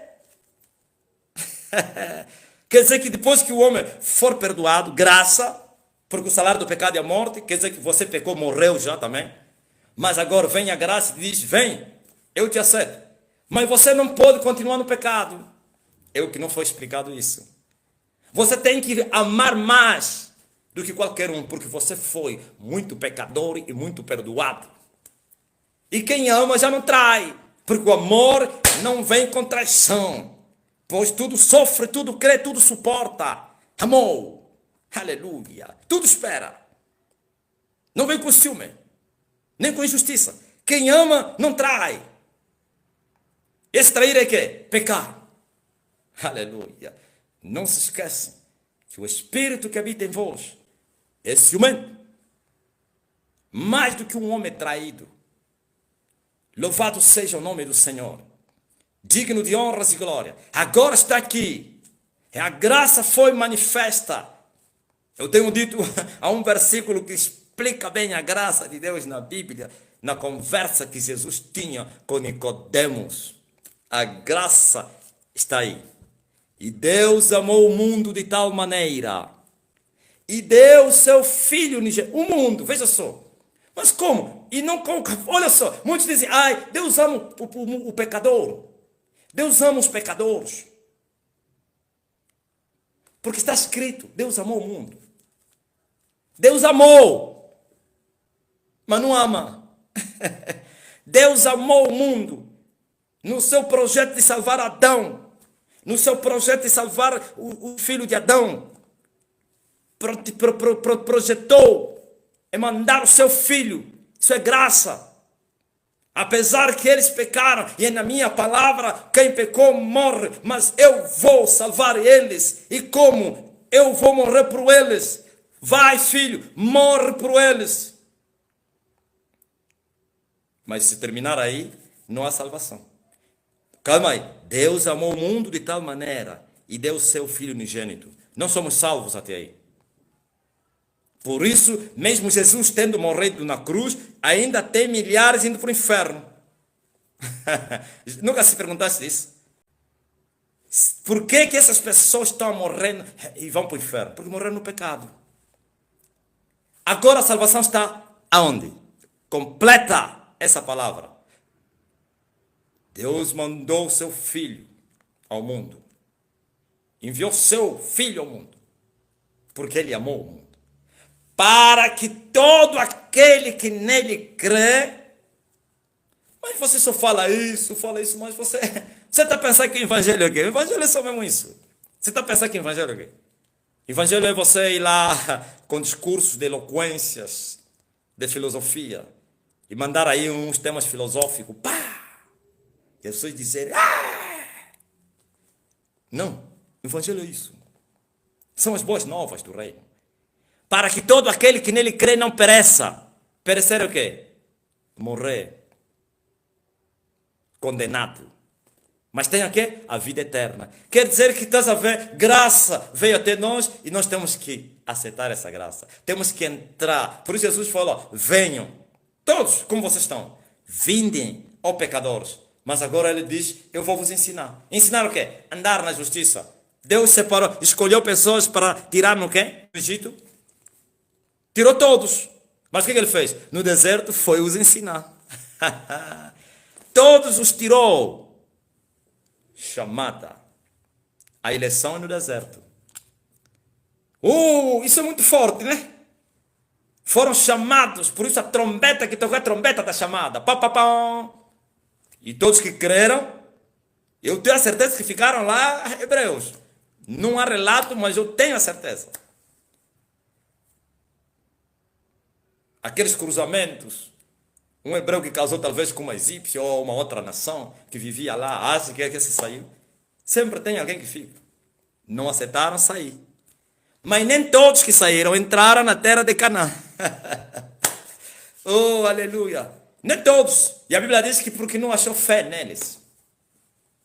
Quer dizer que depois que o homem for perdoado, graça, porque o salário do pecado é a morte, quer dizer que você pecou, morreu já também. Mas agora vem a graça e diz: vem, eu te aceito. Mas você não pode continuar no pecado. Eu que não foi explicado isso. Você tem que amar mais do que qualquer um, porque você foi muito pecador e muito perdoado. E quem ama já não trai, porque o amor não vem com traição, pois tudo sofre, tudo crê, tudo suporta. Amor, aleluia, tudo espera. Não vem com ciúme, nem com injustiça. Quem ama não trai. Esse trair é quê? Pecar. Aleluia. Não se esqueçam que o Espírito que habita em vós é ciumento, mais do que um homem traído. Louvado seja o nome do Senhor, digno de honras e glória. Agora está aqui, a graça foi manifesta. Eu tenho dito a um versículo que explica bem a graça de Deus na Bíblia, na conversa que Jesus tinha com Nicodemos. A graça está aí. E Deus amou o mundo de tal maneira, e deu seu Filho unigênito. O mundo, veja só. Mas como? E não como? Olha só, muitos dizem: ai, Deus ama o pecador. Deus ama os pecadores. Porque está escrito: Deus amou o mundo. Deus amou, mas não ama. Deus amou o mundo no seu projeto de salvar Adão. No seu projeto de salvar o filho de Adão, projetou é mandar o seu filho. Isso é graça. Apesar que eles pecaram, e é na minha palavra, quem pecou morre, mas eu vou salvar eles. E como eu vou morrer por eles? Vai, filho, morre por eles. Mas se terminar aí, não há salvação. Calma aí. Deus amou o mundo de tal maneira e deu seu Filho unigênito. Não somos salvos até aí. Por isso, mesmo Jesus tendo morrido na cruz, ainda tem milhares indo para o inferno. Nunca se perguntasse isso? Por que essas pessoas estão morrendo e vão para o inferno? Porque morreram no pecado. Agora a salvação está aonde? Completa essa palavra. Deus mandou seu Filho ao mundo. Enviou seu Filho ao mundo. Porque Ele amou o mundo. Para que todo aquele que nele crê... Mas você só fala isso, mas você está pensando que o Evangelho é o quê? O Evangelho é só mesmo isso. Você está pensando que o Evangelho é o quê? O Evangelho é você ir lá com discursos de eloquências, de filosofia, e mandar aí uns temas filosóficos, pá! E as pessoas dizerem: ah! Não, o Evangelho é isso. São as boas novas do reino. Para que todo aquele que nele crê não pereça. Perecer é o quê? Morrer. Condenado. Mas tem a quê? A vida eterna. Quer dizer que, estás a ver, graça veio até nós e nós temos que aceitar essa graça. Temos que entrar. Por isso Jesus falou, venham, todos como vocês estão. Vindem, ó pecadores. Mas agora ele diz, eu vou vos ensinar. Ensinar o quê? Andar na justiça. Deus separou, escolheu pessoas para tirar no quê? No Egito. Tirou todos. Mas o que ele fez? No deserto foi os ensinar. Todos os tirou. Chamada. A eleição é no deserto. Isso é muito forte, né? Foram chamados, por isso a trombeta que tocou, a trombeta da chamada. Pá, pá, pá. E todos que creram, eu tenho a certeza que ficaram lá, hebreus. Não há relato, mas eu tenho a certeza. Aqueles cruzamentos, um hebreu que casou talvez com uma egípcia ou uma outra nação, que vivia lá, acha que é que se saiu. Sempre tem alguém que fica. Não aceitaram sair. Mas nem todos que saíram entraram na terra de Canaã. Oh, aleluia. Nem todos. E a Bíblia diz que porque não achou fé neles.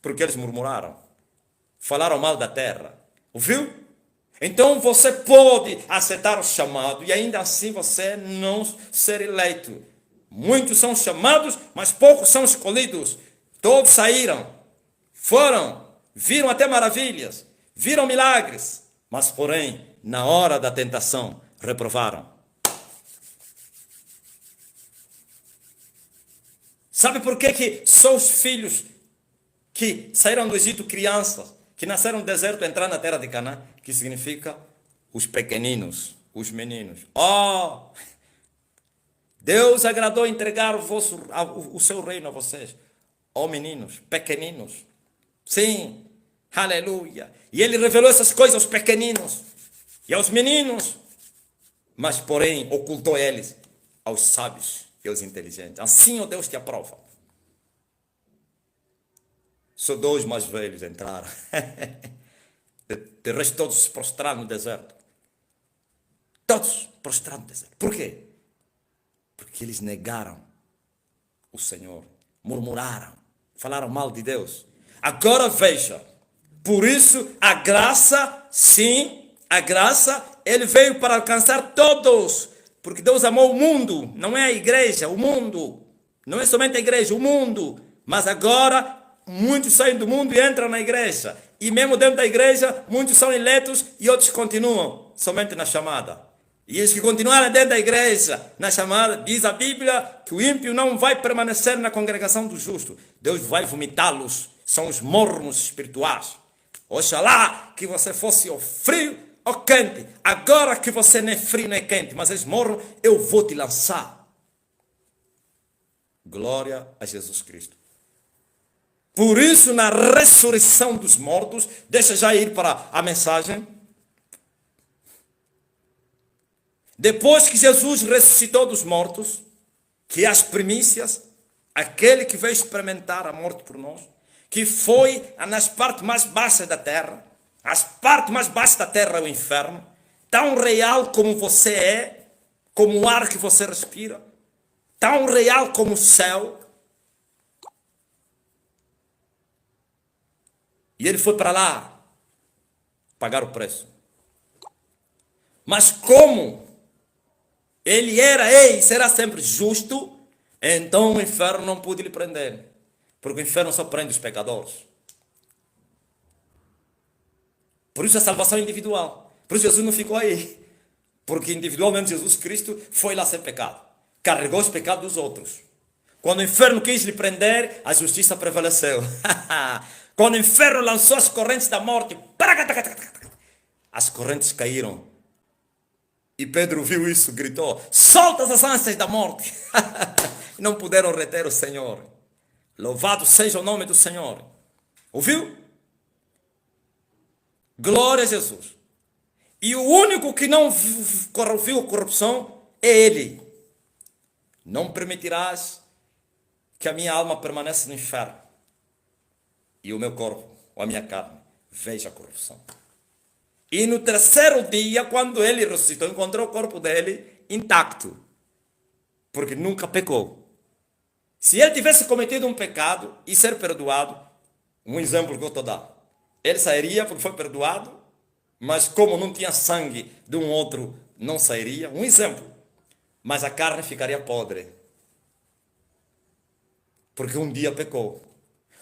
Porque eles murmuraram. Falaram mal da terra. Ouviu? Então você pode aceitar o chamado e ainda assim você não ser eleito. Muitos são chamados, mas poucos são escolhidos. Todos saíram. Foram. Viram até maravilhas. Viram milagres. Mas porém, na hora da tentação, reprovaram. Sabe por que só os filhos que saíram do Egito, crianças, que nasceram no deserto, entraram na terra de Canaã, que significa os pequeninos, os meninos. Oh! Deus agradou entregar o seu reino a vocês. Oh, meninos, pequeninos. Sim, aleluia. E ele revelou essas coisas aos pequeninos e aos meninos, mas porém ocultou eles aos sábios e aos inteligentes. Assim o Deus te aprova. Só 2 mais velhos entraram. De resto todos se prostraram no deserto. Todos prostraram no deserto. Por quê? Porque eles negaram o Senhor. Murmuraram. Falaram mal de Deus. Agora veja. Por isso a graça, sim, a graça, ele veio para alcançar todos. Porque Deus amou o mundo. Não é a igreja, o mundo. Não é somente a igreja, o mundo. Mas agora muitos saem do mundo e entram na igreja. E mesmo dentro da igreja, muitos são eleitos e outros continuam somente na chamada. E os que continuarem dentro da igreja, na chamada, diz a Bíblia que o ímpio não vai permanecer na congregação do justo. Deus vai vomitá-los. São os mornos espirituais. Oxalá que você fosse o frio ou quente. Agora que você nem é frio nem quente, mas és morno, eu vou te lançar. Glória a Jesus Cristo. Por isso, na ressurreição dos mortos, deixa já ir para a mensagem. Depois que Jesus ressuscitou dos mortos, que é as primícias, aquele que veio experimentar a morte por nós, que foi nas partes mais baixas da terra, as partes mais baixas da terra é o inferno, tão real como você é, como o ar que você respira, tão real como o céu. E ele foi para lá pagar o preço. Mas como ele era e será sempre justo, então o inferno não pôde lhe prender. Porque o inferno só prende os pecadores. Por isso a salvação é individual. Por isso Jesus não ficou aí. Porque individualmente Jesus Cristo foi lá sem pecado. Carregou os pecados dos outros. Quando o inferno quis lhe prender, a justiça prevaleceu. Quando o inferno lançou as correntes da morte, as correntes caíram. E Pedro viu isso, gritou, solta as ansias da morte. Não puderam reter o Senhor. Louvado seja o nome do Senhor. Ouviu? Glória a Jesus. E o único que não viu corrupção é Ele. Não permitirás que a minha alma permaneça no inferno. E o meu corpo, ou a minha carne, veja a corrupção. E no terceiro dia, quando ele ressuscitou, encontrou o corpo dele intacto. Porque nunca pecou. Se ele tivesse cometido um pecado e ser perdoado, Um exemplo que eu estou a dar. Ele sairia porque foi perdoado, mas como não tinha sangue de um outro, não sairia. Um exemplo. Mas a carne ficaria podre. Porque um dia pecou.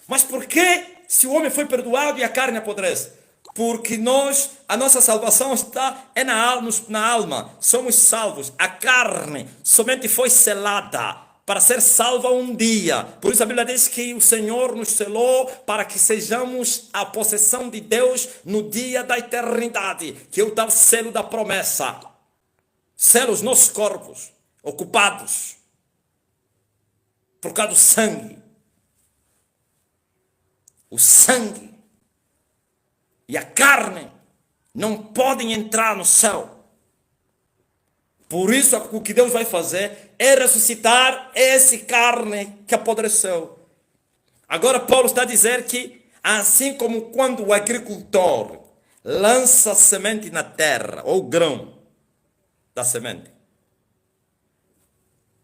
Mas por que se o homem foi perdoado e a carne apodrece? Porque a nossa salvação está na alma. Somos salvos. A carne somente foi selada para ser salva um dia. Por isso a Bíblia diz que o Senhor nos selou para que sejamos a possessão de Deus no dia da eternidade, que é o tal selo da promessa. Sela os nossos corpos ocupados por causa do sangue. O sangue e a carne não podem entrar no céu. Por isso, o que Deus vai fazer é ressuscitar essa carne que apodreceu. Agora, Paulo está a dizer que, assim como quando o agricultor lança a semente na terra, ou o grão da semente,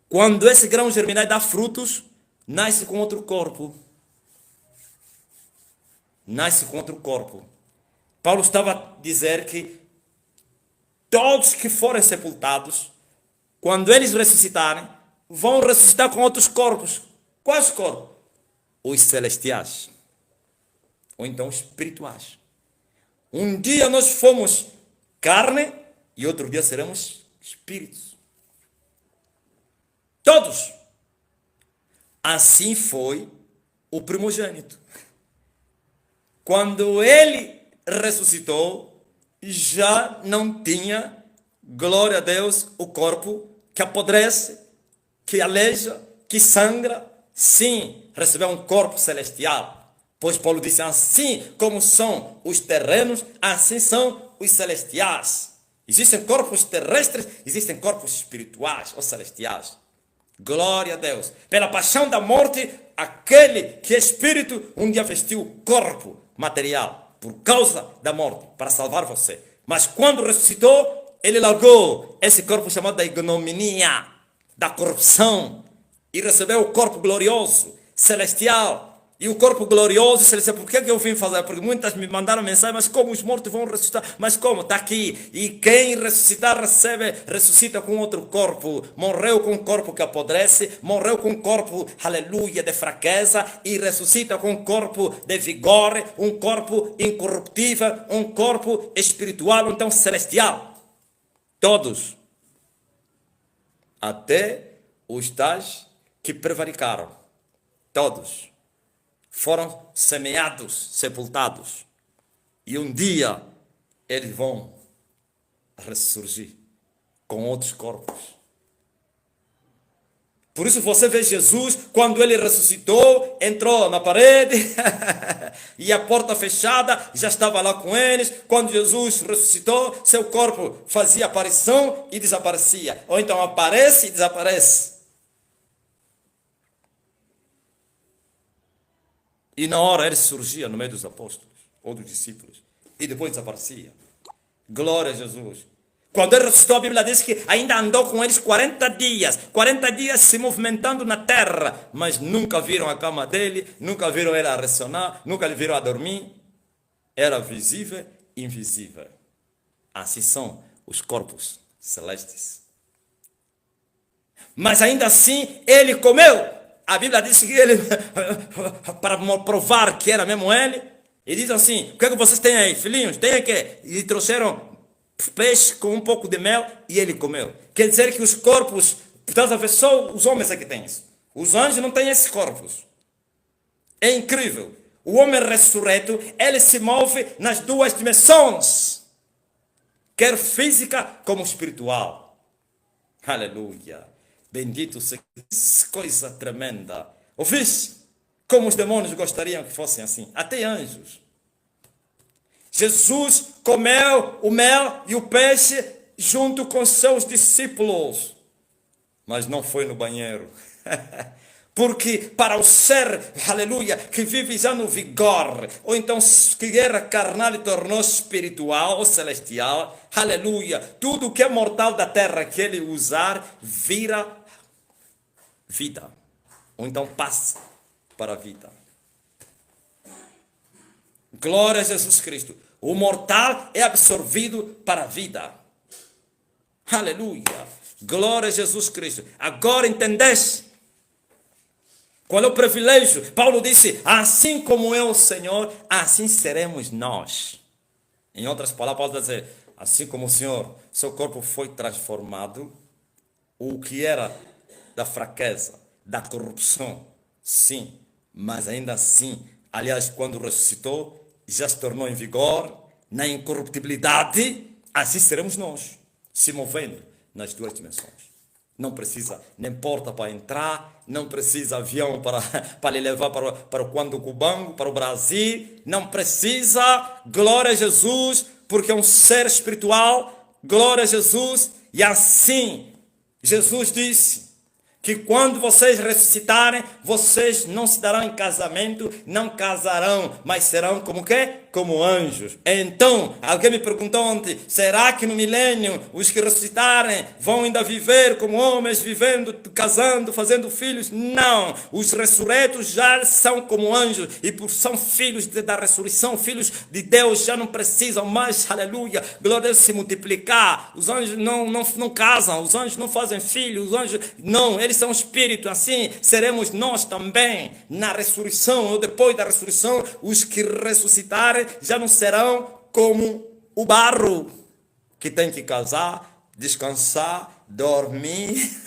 quando esse grão germinar e dá frutos, nasce com outro corpo. Nasce com outro corpo. Paulo estava a dizer que todos que forem sepultados, quando eles ressuscitarem, vão ressuscitar com outros corpos. Quais corpos? Os celestiais. Ou então espirituais. Um dia nós fomos carne e outro dia seremos espíritos. Todos. Assim foi o primogênito. Quando ele ressuscitou, já não tinha, glória a Deus, o corpo que apodrece, que aleija, que sangra. Sim, recebeu um corpo celestial. Pois Paulo disse, assim como são os terrenos, assim são os celestiais. Existem corpos terrestres, existem corpos espirituais ou celestiais. Glória a Deus. Pela paixão da morte, aquele que é espírito, um dia vestiu corpo material, por causa da morte, para salvar você. Mas quando ressuscitou, ele largou esse corpo chamado da ignominia, da corrupção, e recebeu o corpo glorioso, celestial. E o corpo glorioso, celestial, por que eu vim fazer? Porque muitas me mandaram mensagem, mas como os mortos vão ressuscitar? Mas como? Está aqui. E quem ressuscitar, ressuscita com outro corpo. Morreu com um corpo que apodrece, morreu com um corpo, aleluia, de fraqueza, e ressuscita com um corpo de vigor, um corpo incorruptível, um corpo espiritual, então celestial. Todos. Até os tais que prevaricaram. Todos foram semeados, sepultados. E um dia eles vão ressurgir com outros corpos. Por isso você vê Jesus, quando ele ressuscitou, entrou na parede e a porta fechada já estava lá com eles. Quando Jesus ressuscitou, seu corpo fazia aparição e desaparecia. Ou então aparece e desaparece. E na hora ele surgia no meio dos apóstolos ou dos discípulos. E depois desaparecia. Glória a Jesus. Quando ele ressuscitou, a Bíblia diz que ainda andou com eles 40 dias. 40 dias se movimentando na terra. Mas nunca viram a cama dele, nunca viram ele a ressonar, nunca lhe viram a dormir. Era visível e invisível. Assim são os corpos celestes. Mas ainda assim, ele comeu. A Bíblia diz que ele, para provar que era mesmo ele, ele diz assim, o que é que vocês têm aí, filhinhos? Tem aqui. E trouxeram peixe com um pouco de mel e ele comeu. Quer dizer que os corpos, estás a ver, só os homens é que têm isso. Os anjos não têm esses corpos. É incrível. O homem ressurreto, ele se move nas duas dimensões. Quer física como espiritual. Aleluia. Bendito seja, coisa tremenda. Ouviste? Como os demônios gostariam que fossem assim. Até anjos. Jesus comeu o mel e o peixe junto com seus discípulos. Mas não foi no banheiro. Porque para o ser, aleluia, que vive já no vigor, ou então que era carnal e tornou espiritual ou celestial, aleluia, tudo que é mortal da terra que ele usar, vira vida. Ou então passa para a vida. Glória a Jesus Cristo. O mortal é absorvido para a vida. Aleluia. Glória a Jesus Cristo. Agora entendeste? Qual é o privilégio? Paulo disse, assim como é o Senhor, assim seremos nós. Em outras palavras, Paulo está dizendo, assim como o Senhor, seu corpo foi transformado, o que era da fraqueza, da corrupção, sim, mas ainda assim, aliás, quando ressuscitou, já se tornou em vigor, na incorruptibilidade, assim seremos nós, se movendo nas duas dimensões. Não precisa nem porta para entrar, não precisa avião para lhe levar para o Cubango, para o Brasil, não precisa, glória a Jesus, porque é um ser espiritual, glória a Jesus, e assim, Jesus disse, que quando vocês ressuscitarem, vocês não se darão em casamento, não casarão, mas serão como quê? Como anjos. Então, alguém me perguntou ontem, será que no milênio os que ressuscitarem vão ainda viver como homens, vivendo, casando, fazendo filhos? Não, os ressurretos já são como anjos e por são filhos da ressurreição, filhos de Deus, já não precisam mais, aleluia, glória a Deus, se multiplicar. Os anjos não casam, os anjos não fazem filhos, os anjos não, eles são espírito, assim seremos nós também na ressurreição, ou depois da ressurreição, os que ressuscitarem já não serão como o barro, que tem que casar, descansar, dormir,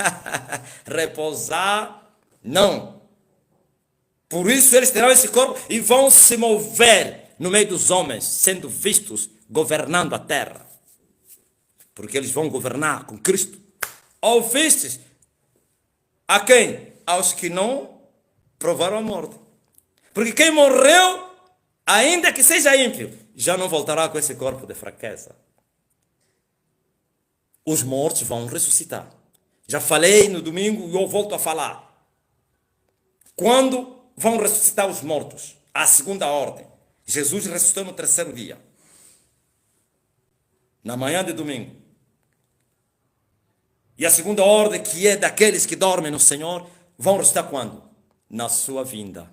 repousar, não. Por isso eles terão esse corpo e vão se mover no meio dos homens, sendo vistos, governando a terra, porque eles vão governar com Cristo. Ouvistes? A quem? Aos que não provaram a morte. Porque quem morreu, ainda que seja ímpio, já não voltará com esse corpo de fraqueza. Os mortos vão ressuscitar. Já falei no domingo e eu volto a falar. Quando vão ressuscitar os mortos? A segunda ordem. Jesus ressuscitou no terceiro dia. Na manhã de domingo. E a segunda ordem, que é daqueles que dormem no Senhor, vão ressuscitar quando? Na sua vinda.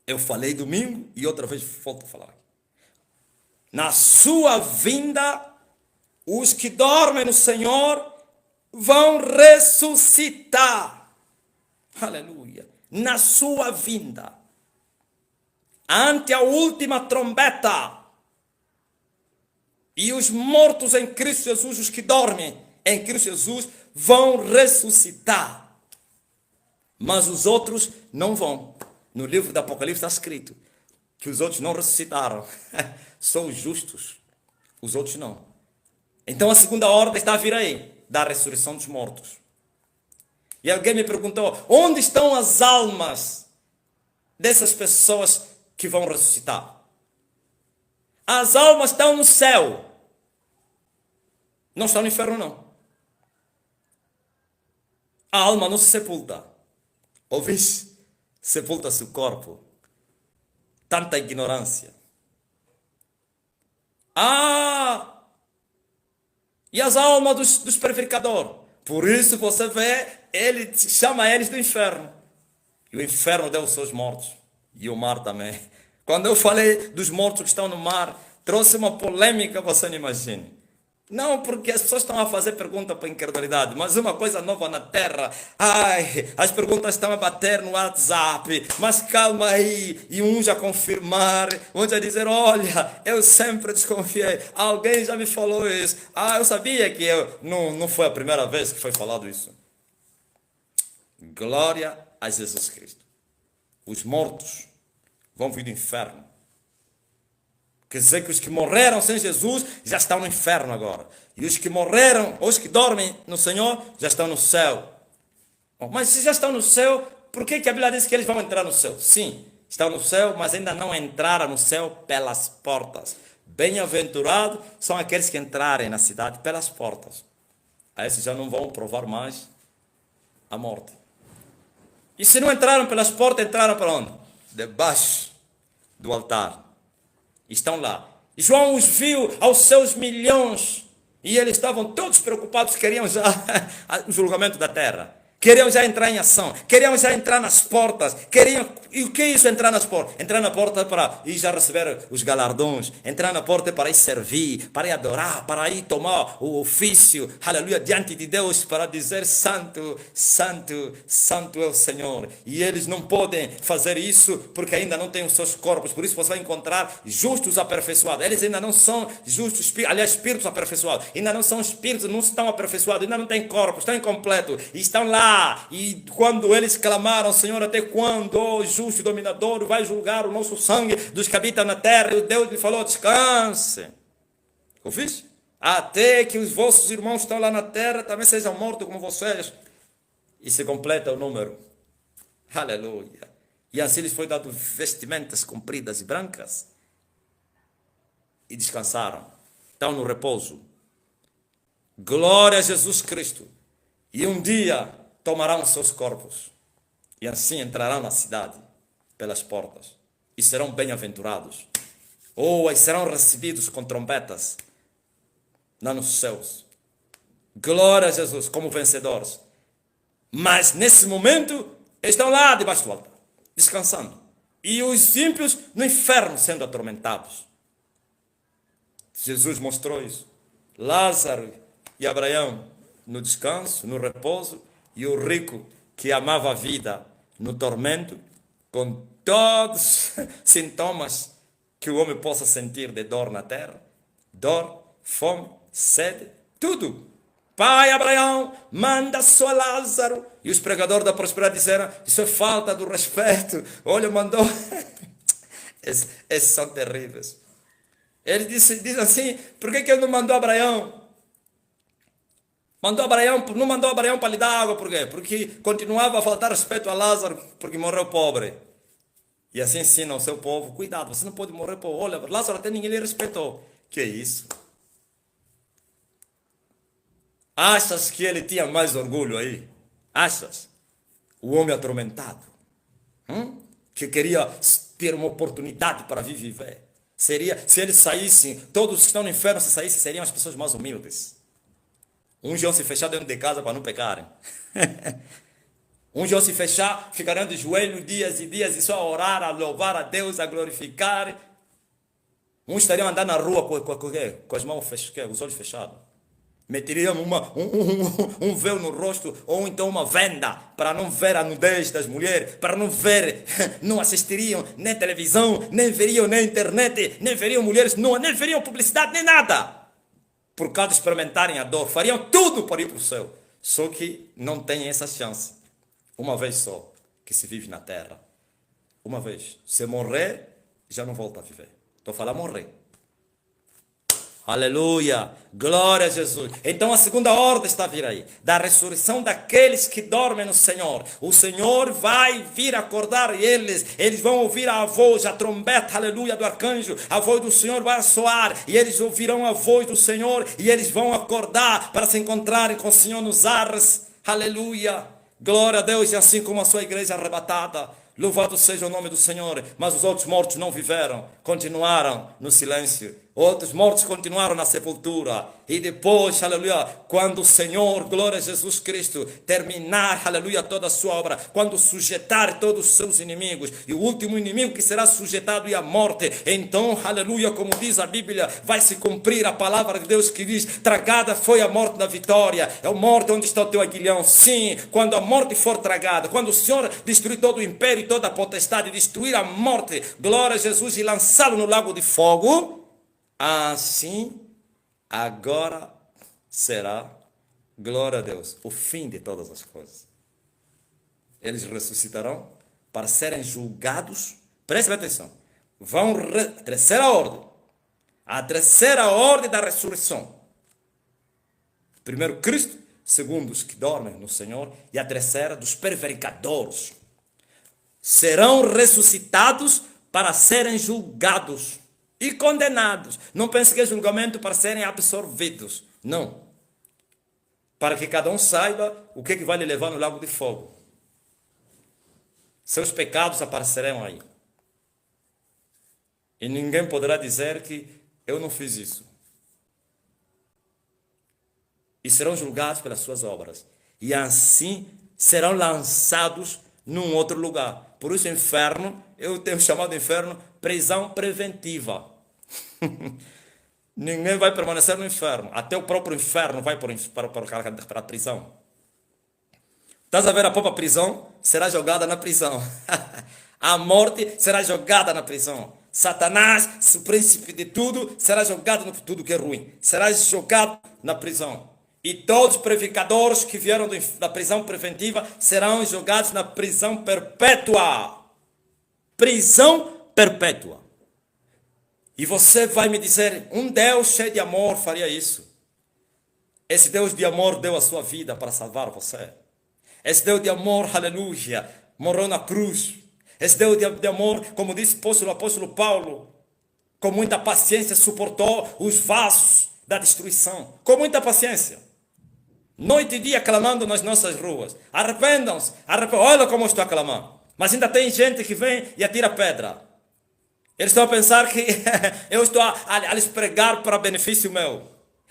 Eu falei domingo e outra vez volto a falar. Na sua vinda, os que dormem no Senhor vão ressuscitar. Aleluia. Na sua vinda. Ante a última trombeta. E os mortos em Cristo Jesus, os que dormem em Cristo Jesus, vão ressuscitar. Mas os outros não vão. No livro do Apocalipse está escrito que os outros não ressuscitaram. São os justos. Os outros não. Então a segunda ordem está a vir aí, da ressurreição dos mortos. E alguém me perguntou, onde estão as almas dessas pessoas que vão ressuscitar? As almas estão no céu. Não estão no inferno, não. A alma não se sepulta. Ouviste? Sepulta-se o corpo. Tanta ignorância. E as almas dos prevaricadores? Por isso você vê, ele chama eles do inferno. E o inferno deu os seus mortos. E o mar também. Quando eu falei dos mortos que estão no mar, trouxe uma polêmica, você não imagina. Não, porque as pessoas estão a fazer pergunta para incredulidade, mas uma coisa nova na terra. As perguntas estão a bater no WhatsApp, mas calma aí. E uns a confirmar, uns a dizer, olha, eu sempre desconfiei. Alguém já me falou isso. Eu sabia que não foi a primeira vez que foi falado isso. Glória a Jesus Cristo. Os mortos vão vir do inferno. Quer dizer que os que morreram sem Jesus já estão no inferno agora. E os que morreram, os que dormem no Senhor, já estão no céu. Mas se já estão no céu, por que a Bíblia diz que eles vão entrar no céu? Sim, estão no céu, mas ainda não entraram no céu pelas portas. Bem-aventurados são aqueles que entrarem na cidade pelas portas. A esses já não vão provar mais a morte. E se não entraram pelas portas, entraram para onde? Debaixo do altar. Estão lá. João os viu aos seus milhões. E eles estavam todos preocupados, queriam já o julgamento da terra. Queriam já entrar em ação, queriam já entrar nas portas, e o que é isso entrar nas portas? Entrar na porta para ir já receber os galardões, entrar na porta para ir servir, para ir adorar, para ir tomar o ofício, aleluia, diante de Deus, para dizer santo, santo, santo é o Senhor. E eles não podem fazer isso porque ainda não têm os seus corpos, por isso você vai encontrar justos aperfeiçoados. Eles ainda não são justos, aliás, espíritos aperfeiçoados, ainda não são espíritos, não estão aperfeiçoados, ainda não têm corpos, estão incompletos, e estão lá. E quando eles clamaram, Senhor, até quando, ó justo dominador, vai julgar o nosso sangue dos que habitam na terra? E Deus lhe falou: descanse. Ouviste? Até que os vossos irmãos que estão lá na terra também sejam mortos como vocês. E se completa o número. Aleluia. E assim lhes foi dado vestimentas compridas e brancas. E descansaram. Estão no repouso. Glória a Jesus Cristo. E um dia tomarão seus corpos, e assim entrarão na cidade pelas portas, e serão bem-aventurados, ou serão recebidos com trombetas lá nos céus. Glória a Jesus, como vencedores. Mas nesse momento estão lá debaixo do altar, descansando, e os ímpios no inferno sendo atormentados. Jesus mostrou isso. Lázaro e Abraão no descanso, no repouso, e o rico que amava a vida no tormento, com todos os sintomas que o homem possa sentir de dor na terra, dor, fome, sede, tudo. Pai Abraão, manda só Lázaro. E os pregadores da prosperidade disseram: isso é falta do respeito. Olha, mandou. Esses são terríveis. Ele diz assim: por que ele não mandou Abraão? Não mandou Abraão para lhe dar água, por quê? Porque continuava a faltar respeito a Lázaro, porque morreu pobre. E assim ensina ao seu povo: cuidado, você não pode morrer pobre. Olha, Lázaro até ninguém lhe respeitou. Que é isso? Achas que ele tinha mais orgulho aí? Achas? O homem atormentado, que queria ter uma oportunidade para viver. Seria, se eles saíssem, todos que estão no inferno, se saíssem, seriam as pessoas mais humildes. Uns iam se fechar dentro de casa para não pecarem. Uns iam se fechar, ficariam de joelhos dias e dias e só a orar, a louvar a Deus, a glorificar. Uns estariam andando na rua com as mãos fechadas, os olhos fechados. Meteriam um véu no rosto ou então uma venda para não ver a nudez das mulheres, para não ver, não assistiriam nem televisão, nem veriam nem internet, nem veriam mulheres nuas, nem veriam publicidade, nem nada. Por causa de experimentarem a dor, fariam tudo para ir para o céu. Só que não têm essa chance. Uma vez só que se vive na terra. Uma vez. Se morrer, já não volta a viver. Estou a falar morrer. Aleluia, glória a Jesus. Então a segunda ordem está a vir aí, da ressurreição daqueles que dormem no Senhor. O Senhor vai vir acordar eles vão ouvir a voz, a trombeta, aleluia, do arcanjo. A voz do Senhor vai soar, e eles ouvirão a voz do Senhor, e eles vão acordar para se encontrarem com o Senhor nos ares. Aleluia, glória a Deus. E assim como a sua igreja arrebatada, louvado seja o nome do Senhor. Mas os outros mortos não viveram, continuaram no silêncio. Outros mortos continuaram na sepultura. E depois, aleluia, quando o Senhor, glória a Jesus Cristo, terminar, aleluia, toda a sua obra, quando sujeitar todos os seus inimigos, e o último inimigo que será sujeitado é a morte, então, aleluia, como diz a Bíblia, vai se cumprir a palavra de Deus que diz: tragada foi a morte na vitória. É a morte onde está o teu aguilhão. Sim, quando a morte for tragada, quando o Senhor destruir todo o império e toda a potestade, destruir a morte, glória a Jesus, e lançá-lo no lago de fogo, assim, agora será, glória a Deus, o fim de todas as coisas. Eles ressuscitarão para serem julgados. Preste atenção. Terceira ordem. A terceira ordem da ressurreição. Primeiro, Cristo. Segundo, os que dormem no Senhor. E a terceira, dos prevaricadores. Serão ressuscitados para serem julgados e condenados. Não pense que é julgamento para serem absorvidos. Não. Para que cada um saiba o que vai lhe levar no lago de fogo. Seus pecados aparecerão aí. E ninguém poderá dizer que eu não fiz isso. E serão julgados pelas suas obras. E assim serão lançados num outro lugar. Por isso, inferno, eu tenho chamado de inferno prisão preventiva. Ninguém vai permanecer no inferno. Até o próprio inferno vai para a prisão. Estás a ver a própria prisão? Será jogada na prisão. A morte será jogada na prisão. Satanás, o príncipe de tudo, será jogado no tudo que é ruim. Será jogado na prisão. E todos os prevaricadores que vieram da prisão preventiva serão jogados na prisão perpétua. Prisão perpétua. E você vai me dizer, um Deus cheio de amor faria isso. Esse Deus de amor deu a sua vida para salvar você. Esse Deus de amor, aleluia, morreu na cruz. Esse Deus de amor, como disse o apóstolo Paulo, com muita paciência suportou os vasos da destruição. Com muita paciência. Noite e dia clamando nas nossas ruas. Arrependam-se, olha como eu estou a clamar. Mas ainda tem gente que vem e atira pedra. Eles estão a pensar que eu estou a lhes pregar para benefício meu.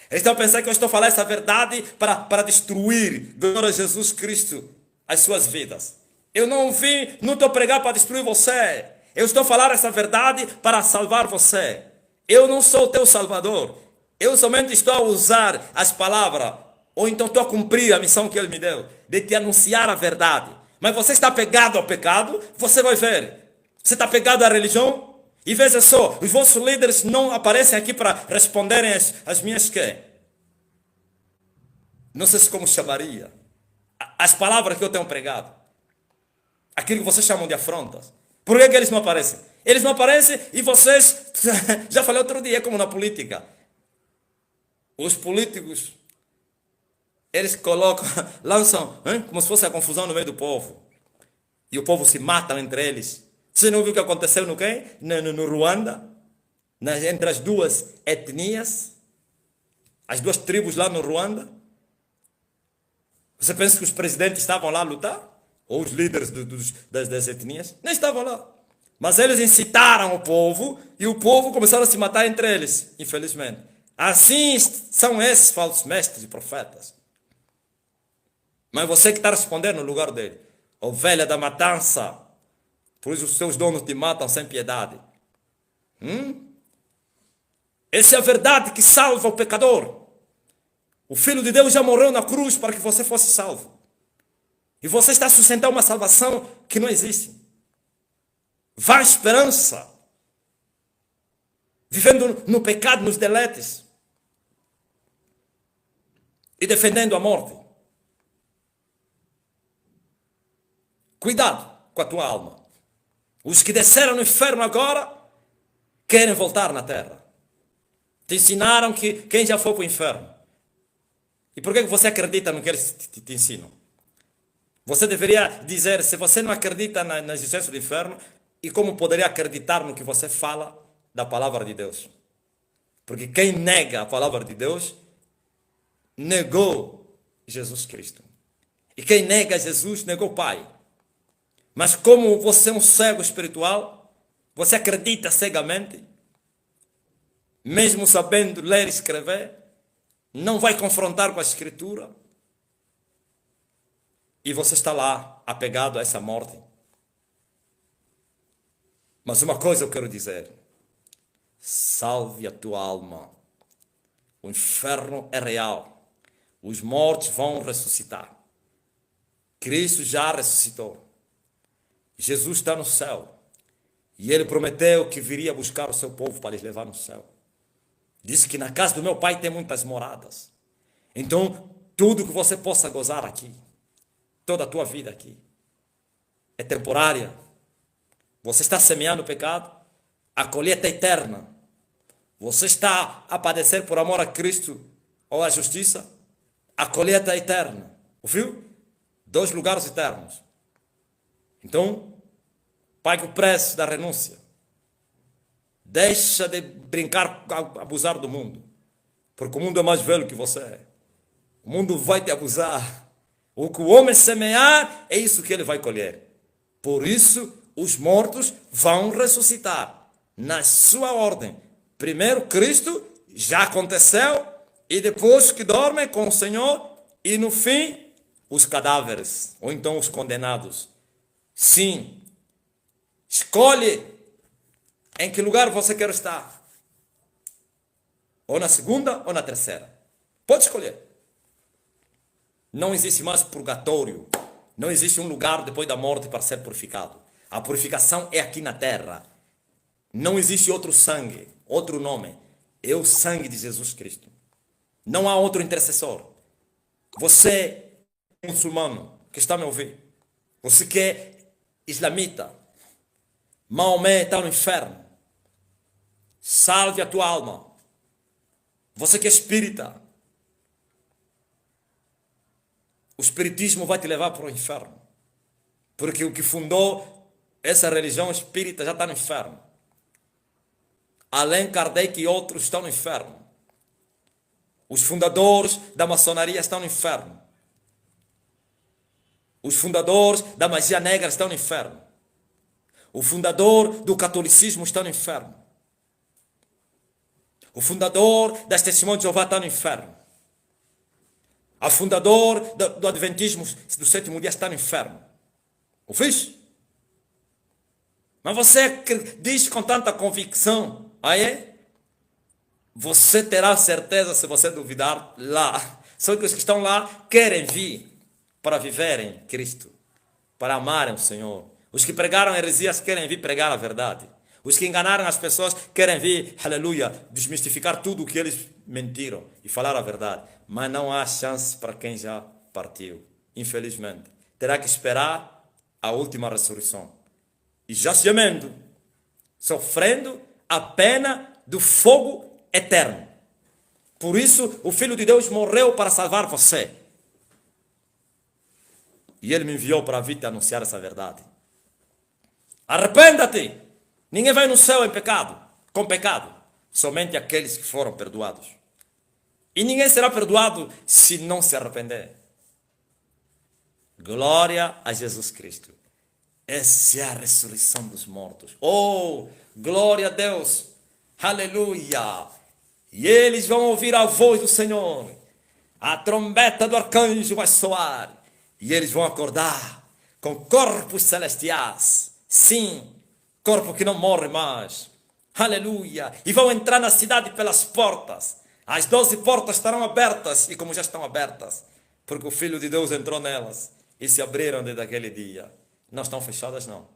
Eles estão a pensar que eu estou a falar essa verdade para destruir, glória a Jesus Cristo, as suas vidas. Eu não estou a pregar para destruir você. Eu estou a falar essa verdade para salvar você. Eu não sou o teu salvador. Eu somente estou a usar as palavras, ou então estou a cumprir a missão que Ele me deu, de te anunciar a verdade. Mas você está pegado ao pecado, você vai ver. Você está pegado à religião, e veja só, os vossos líderes não aparecem aqui para responderem as minhas quê? Não sei se como chamaria. As palavras que eu tenho pregado. Aquilo que vocês chamam de afrontas. Por que eles não aparecem? Eles não aparecem e vocês... Já falei outro dia, como na política. Os políticos, eles lançam como se fosse a confusão no meio do povo. E o povo se mata entre eles. Você não viu o que aconteceu no quê? No Ruanda? Entre as duas etnias? As duas tribos lá no Ruanda? Você pensa que os presidentes estavam lá a lutar? Ou os líderes das etnias? Nem estavam lá. Mas eles incitaram o povo e o povo começaram a se matar entre eles, infelizmente. Assim são esses falsos mestres e profetas. Mas você que está respondendo no lugar dele. Ovelha da matança. Por isso os seus donos te matam sem piedade. Essa é a verdade que salva o pecador. O Filho de Deus já morreu na cruz para que você fosse salvo. E você está sustentando uma salvação que não existe. Vã esperança. Vivendo no pecado, nos deletes. E defendendo a morte. Cuidado com a tua alma. Os que desceram no inferno agora querem voltar na terra. Te ensinaram que quem já foi para o inferno. E por que você acredita no que eles te ensinam? Você deveria dizer, se você não acredita na existência do inferno, e como poderia acreditar no que você fala da palavra de Deus? Porque quem nega a palavra de Deus, negou Jesus Cristo. E quem nega Jesus, negou o Pai. Mas como você é um cego espiritual, você acredita cegamente, mesmo sabendo ler e escrever, não vai confrontar com a Escritura, e você está lá, apegado a essa morte. Mas uma coisa eu quero dizer, salve a tua alma. O inferno é real. Os mortos vão ressuscitar. Cristo já ressuscitou. Jesus está no céu. E Ele prometeu que viria buscar o seu povo para lhes levar no céu. Disse que na casa do meu Pai tem muitas moradas. Então, tudo que você possa gozar aqui, toda a tua vida aqui, é temporária. Você está semeando o pecado, a colheita é eterna. Você está a padecer por amor a Cristo ou a justiça, a colheita é eterna. Ouviu? 2 lugares eternos. Então, pague o preço da renúncia. Deixa de brincar, abusar do mundo. Porque o mundo é mais velho que você. O mundo vai te abusar. O que o homem semear, é isso que ele vai colher. Por isso, os mortos vão ressuscitar. Na sua ordem. Primeiro Cristo, já aconteceu. E depois que dormem com o Senhor. E no fim, os cadáveres, ou então os condenados. Sim, escolhe em que lugar você quer estar. Ou na segunda ou na terceira. Pode escolher. Não existe mais purgatório. Não existe um lugar depois da morte para ser purificado. A purificação é aqui na terra. Não existe outro sangue, outro nome. É o sangue de Jesus Cristo. Não há outro intercessor. Você, muçulmano, que está me ouvindo. Você que é islamita. Maomé está no inferno. Salve a tua alma. Você que é espírita. O espiritismo vai te levar para o inferno. Porque o que fundou essa religião espírita já está no inferno. Além Kardec e outros estão no inferno. Os fundadores da maçonaria estão no inferno. Os fundadores da magia negra estão no inferno. O fundador do catolicismo está no inferno. O fundador das Testemunhas de Jeová está no inferno. O fundador do Adventismo do sétimo dia está no inferno. O fiz? Mas você que diz com tanta convicção, aí você terá certeza se você duvidar lá. Só que os que estão lá querem vir para viverem Cristo, para amarem o Senhor. Os que pregaram heresias querem vir pregar a verdade. Os que enganaram as pessoas querem vir, aleluia, desmistificar tudo o que eles mentiram e falar a verdade. Mas não há chance para quem já partiu, infelizmente. Terá que esperar a última ressurreição. E já gemendo, sofrendo a pena do fogo eterno. Por isso, o Filho de Deus morreu para salvar você. E Ele me enviou para vir te anunciar essa verdade. Arrependa-te! Ninguém vai no céu em pecado, com pecado. Somente aqueles que foram perdoados. E ninguém será perdoado se não se arrepender. Glória a Jesus Cristo. Essa é a ressurreição dos mortos. Oh, glória a Deus. Aleluia. E eles vão ouvir a voz do Senhor. A trombeta do arcanjo vai soar. E eles vão acordar com corpos celestiais. Sim, corpo que não morre mais. Aleluia. E vão entrar na cidade pelas portas. As 12 portas estarão abertas. E como já estão abertas, porque o Filho de Deus entrou nelas. E se abriram desde aquele dia. Não estão fechadas, não.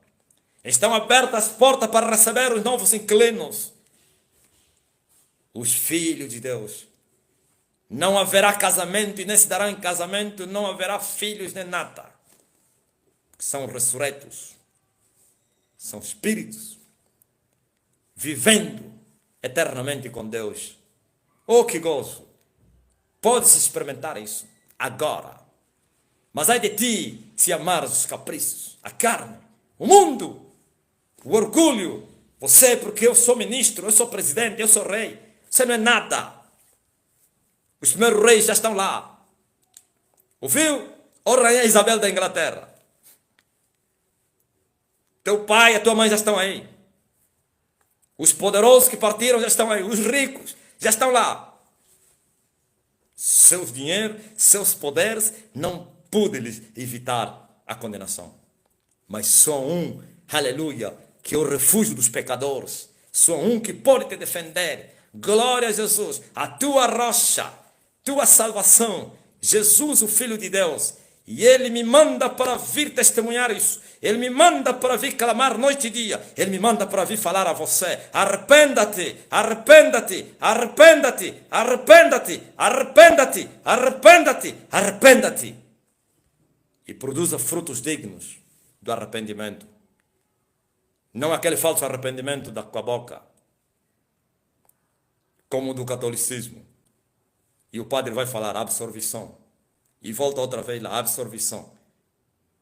Estão abertas as portas para receber os novos inquilinos. Os filhos de Deus. Não haverá casamento e nem se dará em casamento. Não haverá filhos nem nada. São ressurretos. São espíritos. Vivendo eternamente com Deus. Oh, que gozo. Podes experimentar isso agora. Mas ai de ti se amares os caprichos, a carne, o mundo, o orgulho. Você, porque eu sou ministro, eu sou presidente, eu sou rei. Você não é nada. Os primeiros reis já estão lá. Ouviu? Ó rainha Isabel da Inglaterra. Teu pai e a tua mãe já estão aí. Os poderosos que partiram já estão aí. Os ricos já estão lá. Seus dinheiros, seus poderes não pude lhes evitar a condenação. Mas só um, aleluia, que é o refúgio dos pecadores. Só um que pode te defender. Glória a Jesus, a tua rocha, tua salvação. Jesus, o Filho de Deus. E Ele me manda para vir testemunhar isso. Ele me manda para vir clamar noite e dia. Ele me manda para vir falar a você. Arrependa-te, arrependa-te, arrependa-te, arrependa-te, arrependa-te, arrependa-te, arrependa-te. E produza frutos dignos do arrependimento. Não aquele falso arrependimento com a boca, como do catolicismo. E o padre vai falar absorvição. E volta outra vez lá, absorvição.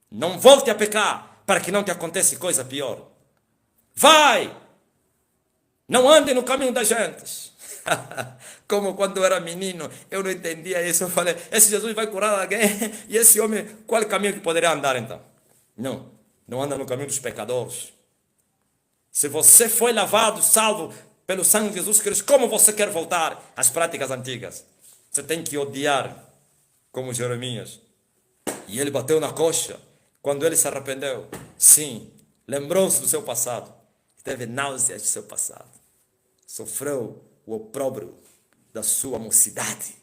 Não volte a pecar, para que não te aconteça coisa pior. Vai! Não ande no caminho das gentes. Como quando eu era menino, eu não entendia isso. Eu falei, esse Jesus vai curar alguém? E esse homem, qual é o caminho que poderia andar então? Não, não anda no caminho dos pecadores. Se você foi lavado, salvo pelo sangue de Jesus Cristo, como você quer voltar às práticas antigas? Você tem que odiar, como Jeremias. E ele bateu na coxa quando ele se arrependeu. Sim, lembrou-se do seu passado. Teve náuseas do seu passado. Sofreu o opróbrio da sua mocidade.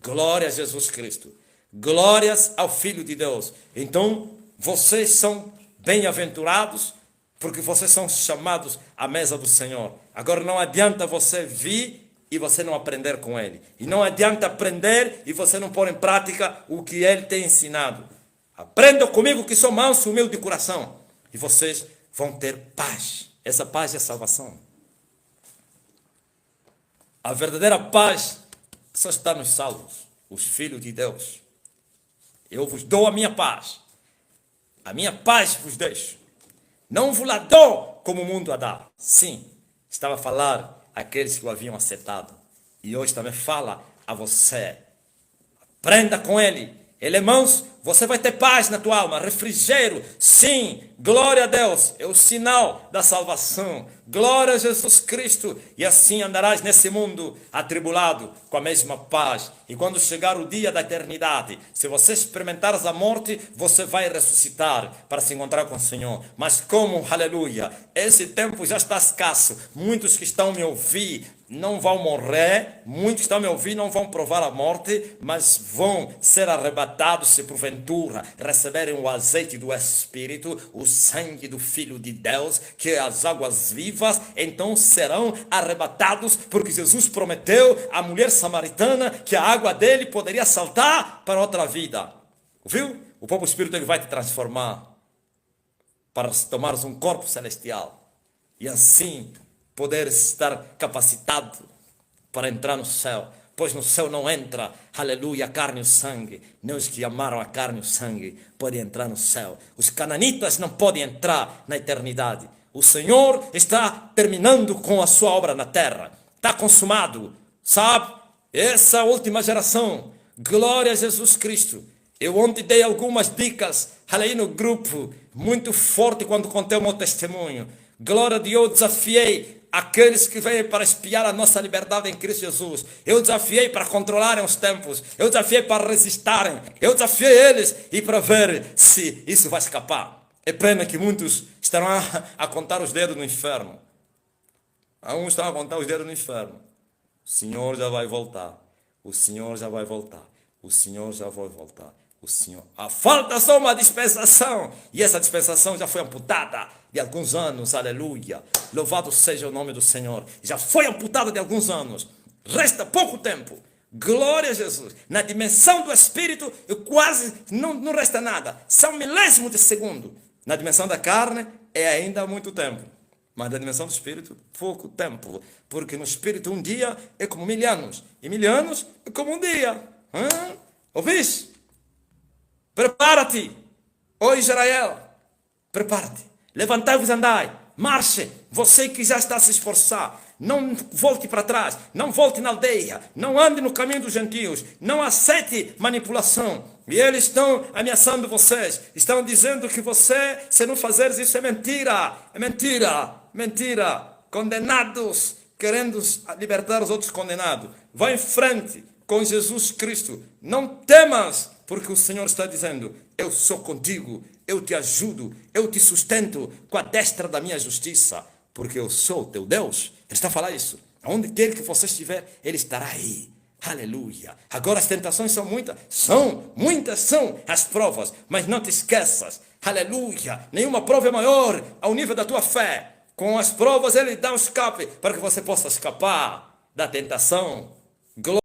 Glória a Jesus Cristo. Glórias ao Filho de Deus. Então, vocês são bem-aventurados, porque vocês são chamados à mesa do Senhor. Agora não adianta você vir e você não aprender com Ele. E não adianta aprender e você não pôr em prática o que Ele tem ensinado. Aprendam comigo que sou manso e humilde de coração. E vocês vão ter paz. Essa paz é salvação. A verdadeira paz só está nos salvos, os filhos de Deus. Eu vos dou a minha paz. A minha paz vos deixo. Não vos la dou como o mundo a dá. Sim, estava a falar àqueles que o haviam aceitado. E hoje também fala a você. Aprenda com ele. Ele é manso, você vai ter paz na tua alma, refrigério. Sim, glória a Deus, é o sinal da salvação. Glória a Jesus Cristo. E assim andarás nesse mundo atribulado com a mesma paz. E quando chegar o dia da eternidade, se você experimentares a morte, você vai ressuscitar para se encontrar com o Senhor. Mas como, aleluia, esse tempo já está escasso. Muitos que estão me ouvir não vão morrer, muitos que estão me ouvindo não vão provar a morte, mas vão ser arrebatados se porventura receberem o azeite do Espírito, o sangue do Filho de Deus, que é as águas vivas, então serão arrebatados, porque Jesus prometeu à mulher samaritana que a água dele poderia saltar para outra vida. Viu? O próprio Espírito ele vai te transformar para tomares um corpo celestial e assim poder estar capacitado para entrar no céu, pois no céu não entra, aleluia, a carne e o sangue, nem os que amaram a carne e o sangue podem entrar no céu. Os cananitas não podem entrar na eternidade. O Senhor está terminando com a sua obra na terra, está consumado, sabe? Essa última geração, glória a Jesus Cristo. Eu ontem dei algumas dicas, aí no grupo, muito forte quando contei o meu testemunho. Glória a Deus, eu desafiei aqueles que vêm para espiar a nossa liberdade em Cristo Jesus. Eu desafiei para controlarem os tempos. Eu desafiei para resistirem. Eu desafiei eles e para ver se isso vai escapar. É pena que muitos estarão a contar os dedos no inferno. Alguns estão a contar os dedos no inferno. O Senhor já vai voltar. O Senhor já vai voltar. O Senhor já vai voltar. O Senhor. Falta só uma dispensação. E essa dispensação já foi amputada de alguns anos. Aleluia. Louvado seja o nome do Senhor. Já foi amputada de alguns anos. Resta pouco tempo. Glória a Jesus. Na dimensão do Espírito, quase não resta nada. São milésimos de segundo. Na dimensão da carne, é ainda muito tempo. Mas na dimensão do Espírito, pouco tempo. Porque no Espírito, um dia é como 1000 anos. E 1000 anos é como um dia. Ouviste? Prepara-te, ó Israel, prepara-te, levantai-vos e andai, marche, você que já está a se esforçar, não volte para trás, não volte na aldeia, não ande no caminho dos gentios, não aceite manipulação. E eles estão ameaçando vocês, estão dizendo que você, se não fazeres isso, é mentira, mentira, condenados, querendo libertar os outros condenados. Vá em frente com Jesus Cristo, não temas, porque o Senhor está dizendo, eu sou contigo, eu te ajudo, eu te sustento com a destra da minha justiça, porque eu sou teu Deus. Ele está a falar isso. Onde quer que você estiver, Ele estará aí. Aleluia. Agora as tentações são muitas são as provas, mas não te esqueças. Aleluia. Nenhuma prova é maior ao nível da tua fé. Com as provas Ele dá um escape para que você possa escapar da tentação.